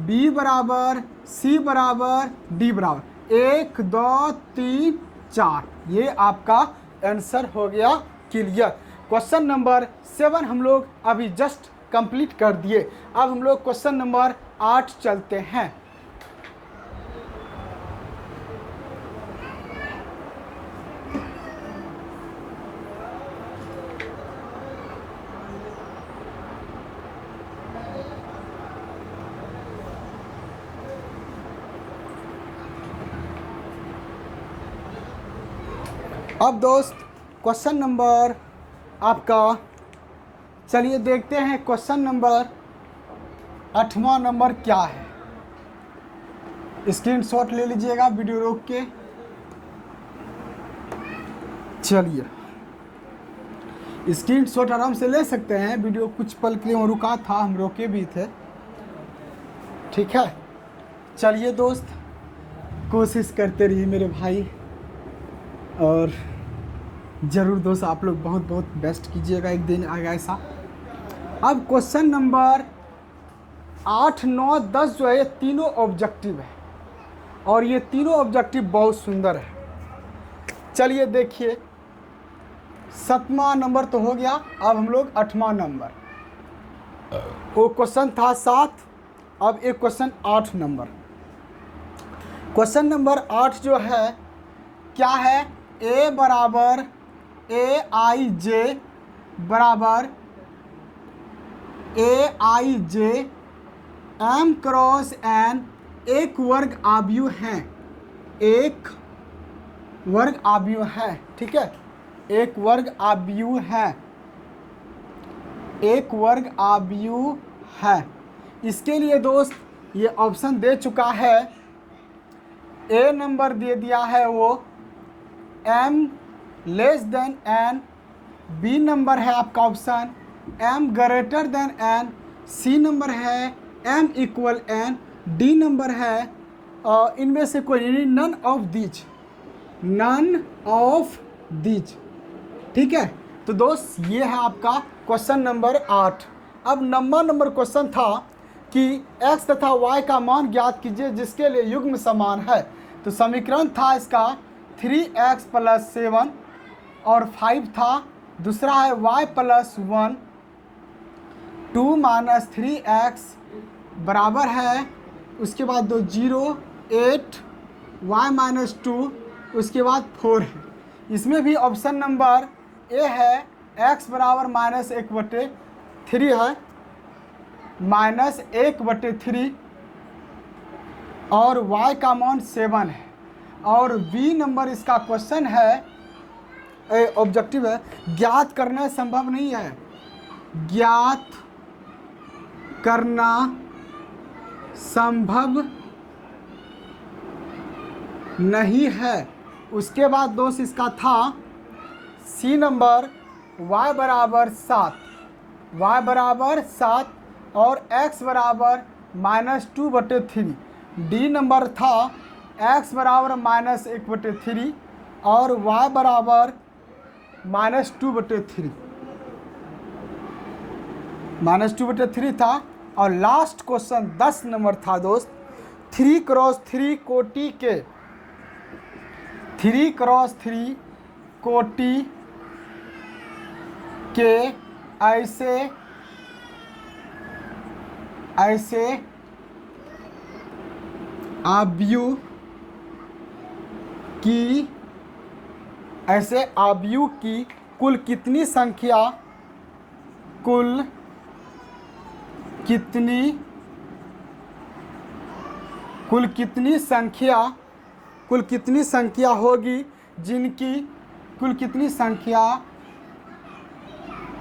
b बराबर c बराबर d बराबर 1 2 3 4, ये आपका आंसर हो गया क्लियर। क्वेश्चन नंबर 7 हम लोग अभी जस्ट कंप्लीट कर दिए। अब हम लोग क्वेश्चन नंबर 8 चलते हैं। अब दोस्त क्वेश्चन नंबर आपका, चलिए देखते हैं क्वेश्चन नंबर 8वां नंबर क्या है। स्क्रीनशॉट ले लीजिएगा वीडियो रोक के। चलिए स्क्रीनशॉट आराम से ले सकते हैं, वीडियो कुछ पल के लिए वहाँ रुका था, हम रोके भी थे, ठीक है। चलिए दोस्त कोशिश करते रहिए मेरे भाई, और ज़रूर दोस्त आप लोग बहुत बहुत बेस्ट कीजिएगा, एक दिन आएगा ऐसा। अब क्वेश्चन नंबर 8 9 10 जो है ये तीनों ऑब्जेक्टिव है, और ये तीनों ऑब्जेक्टिव बहुत सुंदर है। चलिए देखिए 7वां नंबर तो हो गया, अब हम लोग 8वां नंबर, वो क्वेश्चन था 7, अब एक क्वेश्चन 8 नंबर। क्वेश्चन नंबर 8 जो है क्या है, a बराबर aij बराबर aij m क्रॉस n एक वर्ग आव्यूह है, एक वर्ग आव्यूह है, ठीक है एक वर्ग आव्यूह है, एक वर्ग आव्यूह है। इसके लिए दोस्त ये ऑप्शन दे चुका है, ए नंबर दे दिया है वो m less than n, B number है आपका option m greater than n, C number है m equal n, D number है इनमें से कोई नहीं, none of these, none of these, ठीक है। तो दोस्त ये है आपका क्वेश्चन नंबर 8। अब नंबर क्वेश्चन था कि x तथा y का मान ज्ञात कीजिए जिसके लिए युग्म समान है। तो समीकरण था इसका 3x + 7 और 5 था, दूसरा है y + 1 2 - 3x बराबर है, उसके बाद 2 0 8 y - 2, उसके बाद 4 है। इसमें भी ऑप्शन नंबर ए है x बराबर -1/3 है, -1/3 और y का मान 7 है, और बी नंबर इसका क्वेश्चन है ऑब्जेक्टिव है, ज्ञात करना संभव नहीं है, ज्ञात करना संभव नहीं है। उसके बाद दोस्त इसका था सी नंबर y बराबर 7, y बराबर 7 और x बराबर -2/3। डी नंबर था x बराबर -1/3 और y बराबर -2/3, -2/3 था। और लास्ट क्वेश्चन 10 नंबर था दोस्त, 3x3 कोटि के 3x3 कोटि के ऐसे आव्यूह की कुल कितनी संख्या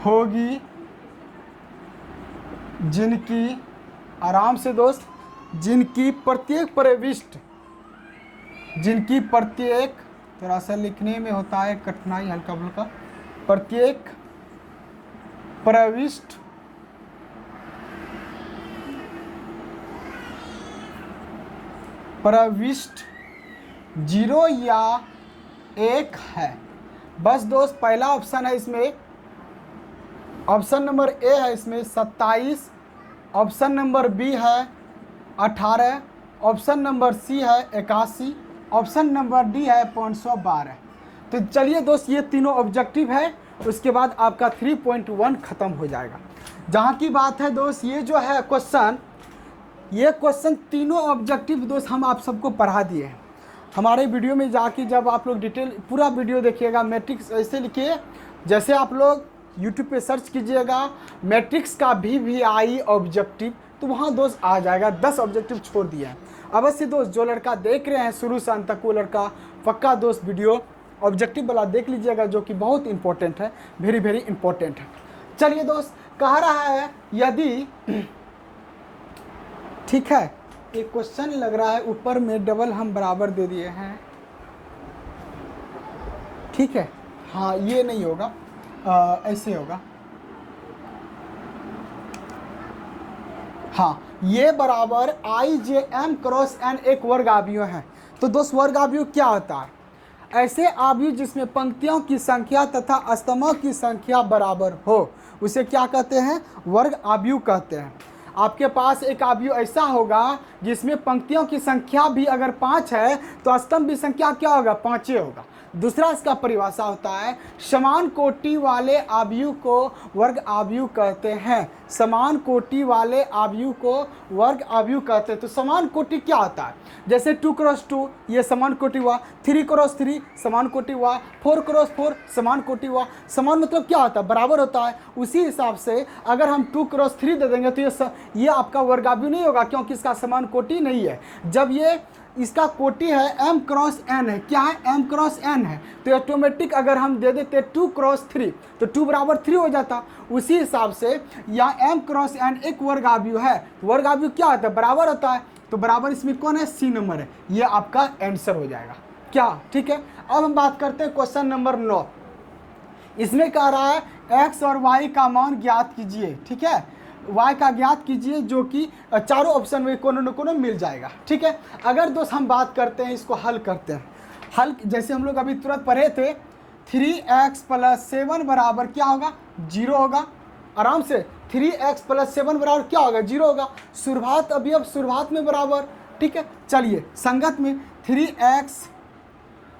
होगी जिनकी आराम से दोस्त, जिनकी प्रत्येक थोड़ा सा लिखने में होता है कठिनाई हल्का फुल्का, प्रत्येक प्रविष्ट 0 या 1 है। बस दोस्त पहला ऑप्शन है इसमें, ऑप्शन नंबर ए है इसमें 27, ऑप्शन नंबर बी है 18, ऑप्शन नंबर सी है 81, ऑप्शन नंबर डी है 512। तो चलिए दोस्त ये तीनों ऑब्जेक्टिव है, उसके बाद आपका 3.1 ख़त्म हो जाएगा। जहाँ की बात है दोस्त, ये जो है क्वेश्चन तीनों ऑब्जेक्टिव दोस्त हम आप सबको पढ़ा दिए हैं। हमारे वीडियो में जाके जब आप लोग डिटेल पूरा वीडियो देखिएगा, मैट्रिक्स ऐसे लिखिए जैसे आप लोग यूट्यूब पे सर्च कीजिएगा मैट्रिक्स का VVI ऑब्जेक्टिव, तो वहाँ दोस्त आ जाएगा। 10 ऑब्जेक्टिव छोड़ दिया है। अवश्य दोस्त जो लड़का देख रहे हैं शुरू से अंत तक, वो लड़का पक्का दोस्त वीडियो ऑब्जेक्टिव वाला देख लीजिएगा, जो कि बहुत इंपॉर्टेंट है, वेरी वेरी इंपॉर्टेंट है। चलिए दोस्त, कह रहा है यदि ठीक है, एक क्वेश्चन लग रहा है ऊपर में डबल हम बराबर दे दिए हैं, ठीक है, हाँ ये नहीं होगा, ऐसे होगा, हाँ ये बराबर IJM क्रॉस n एक वर्ग आव्यूह है। तो दोस्त वर्ग आव्यूह क्या होता है? ऐसे आव्यूह जिसमें पंक्तियों की संख्या तथा स्तंभों की संख्या बराबर हो, उसे क्या कहते हैं? वर्ग आव्यूह कहते हैं। आपके पास एक आव्यूह ऐसा होगा जिसमें पंक्तियों की संख्या भी अगर 5 है तो स्तंभ भी संख्या क्या होगा? 5 होगा। दूसरा इसका परिभाषा होता है समान कोटि वाले आव्यूह को वर्ग आव्यूह कहते हैं। समान कोटि वाले आव्यूह को वर्ग आव्यूह कहते हैं। तो समान कोटि क्या होता है? जैसे 2x2 ये समान कोटि हुआ, 3x3 समान कोटि हुआ, 4x4 समान कोटि हुआ। समान मतलब क्या होता है? बराबर होता है। उसी हिसाब से अगर हम 2x3 दे देंगे तो ये आपका वर्ग आव्यूह नहीं होगा, क्योंकि इसका समान कोटि नहीं है। जब ये इसका कोटि है m क्रॉस n है, क्या है? m क्रॉस n है, तो ऑटोमेटिक अगर हम दे देते 2x3 तो 2 बराबर 3 हो जाता। उसी हिसाब से यहाँ m क्रॉस n एक वर्ग आव्यूह है। वर्ग आव्यूह क्या होता है? बराबर होता है। तो बराबर इसमें कौन है? सी नंबर है। ये आपका आंसर हो जाएगा क्या? ठीक है। अब हम बात करते हैं क्वेश्चन नंबर 9। इसमें कह रहा है x और y का मान ज्ञात कीजिए। ठीक है, y का ज्ञात कीजिए, जो कि चारों ऑप्शन में कोनो न कोनो मिल जाएगा। ठीक है। अगर दोस्त हम बात करते हैं, इसको हल करते हैं। हल जैसे हम लोग अभी तुरंत पढ़े थे, 3x + 7 बराबर क्या होगा? 0 होगा। आराम से 3x + 7 बराबर क्या होगा? 0 होगा। शुरुआत अभी अब शुरुआत में बराबर। ठीक है, चलिए संगत में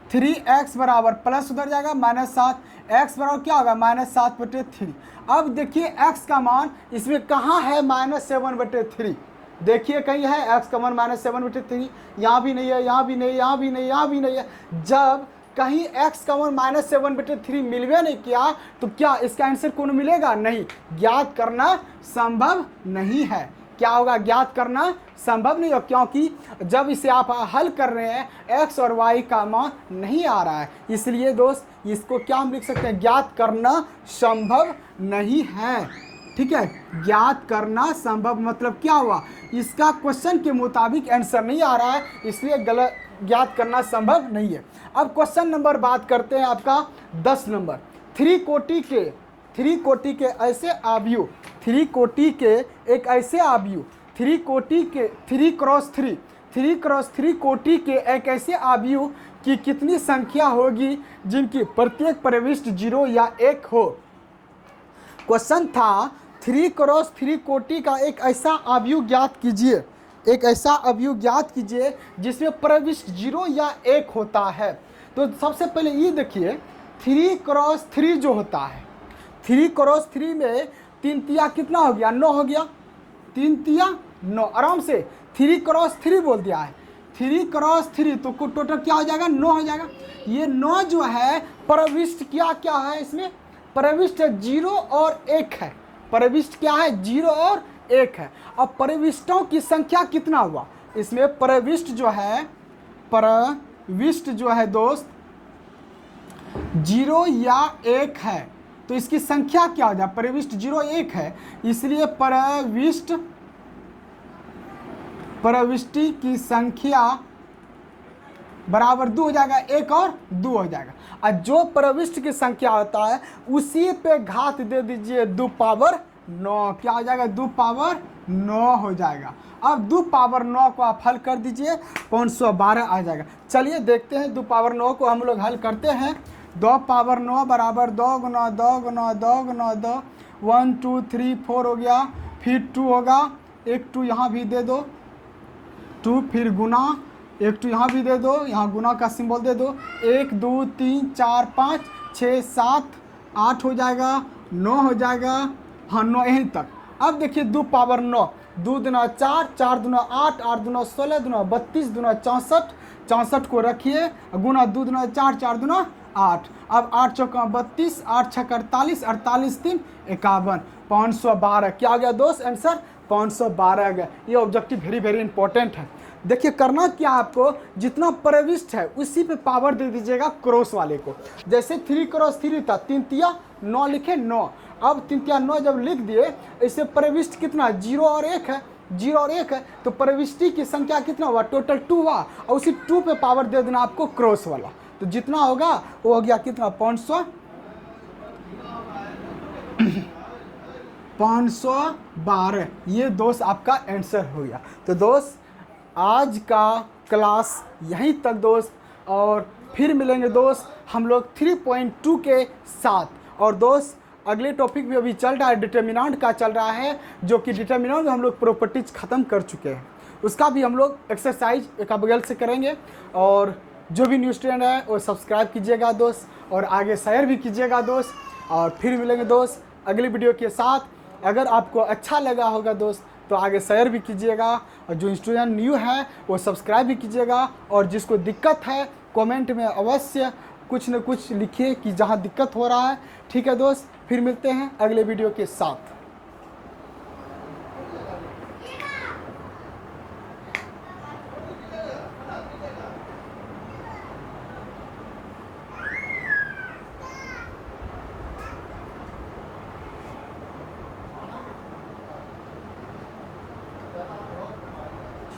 3x बराबर प्लस उधर जाएगा -7, x बराबर क्या होगा? -7/3। अब देखिए x का मान इसमें कहाँ है? -7/3। देखिए कहीं है x का मान -7/3? यहाँ भी नहीं है, यहाँ भी नहीं, यहाँ भी नहीं, यहाँ भी नहीं है। जब कहीं x का मान -7/3 मिलवे नहीं किया तो क्या इसका आंसर कौन मिलेगा? नहीं। ज्ञात करना संभव नहीं है। क्या होगा? ज्ञात करना संभव नहीं हो, क्योंकि जब इसे आप हल कर रहे हैं x और y का मान नहीं आ रहा है। इसलिए दोस्त इसको क्या हम लिख सकते हैं? ज्ञात करना संभव नहीं है। ठीक है, ज्ञात करना संभव मतलब क्या हुआ? इसका क्वेश्चन के मुताबिक आंसर नहीं आ रहा है, इसलिए गलत, ज्ञात करना संभव नहीं है। अब क्वेश्चन नंबर बात करते हैं आपका 10 नंबर। 3 कोटि के ऐसे आव्यूह, 3 कोटि के एक ऐसे आव्यूह 3 कोटि के 3 क्रॉस 3 कोटि के एक ऐसे आव्यूह की कितनी संख्या होगी जिनकी प्रत्येक प्रविष्ट 0 या 1 हो। क्वेश्चन था 3 क्रॉस 3 कोटि का एक ऐसा आव्यूह ज्ञात कीजिए, एक ऐसा आव्यूह ज्ञात कीजिए जिसमें प्रविष्ट 0 या 1 होता है। तो सबसे पहले ये देखिए 3 क्रॉस 3 जो होता है, 3 क्रॉस 3 में 3 तिया कितना हो गया, 9 हो गया, 3 तिया 9, आराम से 3 क्रॉस 3 बोल दिया है। 3 क्रॉस 3 तो टोटल क्या हो जाएगा, 9 हो जाएगा। ये 9 जो है प्रविष्ट क्या क्या है, इसमें प्रविष्ट 0 और 1 है। प्रविष्ट क्या है, 0 और 1 है। अब प्रविष्टों की संख्या कितना हुआ, इसमें प्रविष्ट जो है दोस्त 0 या 1 है, तो इसकी संख्या क्या हो जाए, प्रविष्ट 0 1 है, इसलिए प्रविष्टि की संख्या बराबर 2 हो जाएगा, 1 और 2 हो जाएगा। और जो प्रविष्ट की संख्या होता है उसी पे घात दे दीजिए 2 पावर 9, क्या हो जाएगा, 2 पावर 9 हो जाएगा। अब 2 पावर 9 को आप हल कर दीजिए, 512 आ जाएगा। चलिए देखते हैं 2 पावर 9 को हम लोग हल करते हैं। 2 पावर 9 बराबर 2 गुना 2 गुना 2 गुना 2, 1 2 3 4 हो गया, फिर 2 होगा, एक 2 यहाँ भी दे दो, 2 फिर गुना, एक 2 यहाँ भी दे दो, यहाँ गुना का सिंबल दे दो, 1 2 3 4 5 6 7 8 हो जाएगा, 9 हो जाएगा, हाँ 9 यहीं तक। अब देखिए 2 पावर 9, 2 दूना 4, 4 दूना 8, 8 दूना 16, दूना 32, दूना 64, 64 को रखिए, गुना 2 दूना 4, 4 दूना 8, अब 8 चौका 32, 8 छक्का 48, 48 3 51, 512 क्या आ गया दोस्त, आंसर 512 आ गया। ये ऑब्जेक्टिव वेरी इंपॉर्टेंट है। देखिए करना क्या आपको, जितना प्रविष्ट है उसी पे पावर दे दीजिएगा क्रॉस वाले को। जैसे 3 क्रॉस 3 था, 3 तिया 9 लिखे 9, अब 3 तिया 9 जब लिख दिए, इससे प्रविष्ट कितना 0 और 1 है, 0 और 1 है, तो प्रविष्टि की संख्या कितना हुआ, टोटल 2 हुआ, और उसी 2 पे पावर दे देना आपको क्रॉस वाला, तो जितना होगा वो हो गया कितना 512। ये दोस्त आपका आंसर हो गया। तो दोस्त आज का क्लास यहीं तक दोस्त, और फिर मिलेंगे दोस्त हम लोग 3.2 के साथ। और दोस्त अगले टॉपिक भी अभी चल रहा है, डिटर्मिनेंट का चल रहा है, जो कि डिटर्मिनेंट में हम लोग प्रॉपर्टीज ख़त्म कर चुके हैं, उसका भी हम लोग एक्सरसाइज एक बगल से करेंगे। और जो भी न्यू स्टूडेंट है वो सब्सक्राइब कीजिएगा दोस्त, और आगे शेयर भी कीजिएगा दोस्त। और फिर मिलेंगे दोस्त अगली वीडियो के साथ। अगर आपको अच्छा लगा होगा दोस्त तो आगे शेयर भी कीजिएगा, और जो स्टूडेंट न्यू है वो सब्सक्राइब भी कीजिएगा। और जिसको दिक्कत है कमेंट में अवश्य कुछ न कुछ लिखिए कि जहाँ दिक्कत हो रहा है। ठीक है दोस्त, फिर मिलते हैं अगले वीडियो के साथ।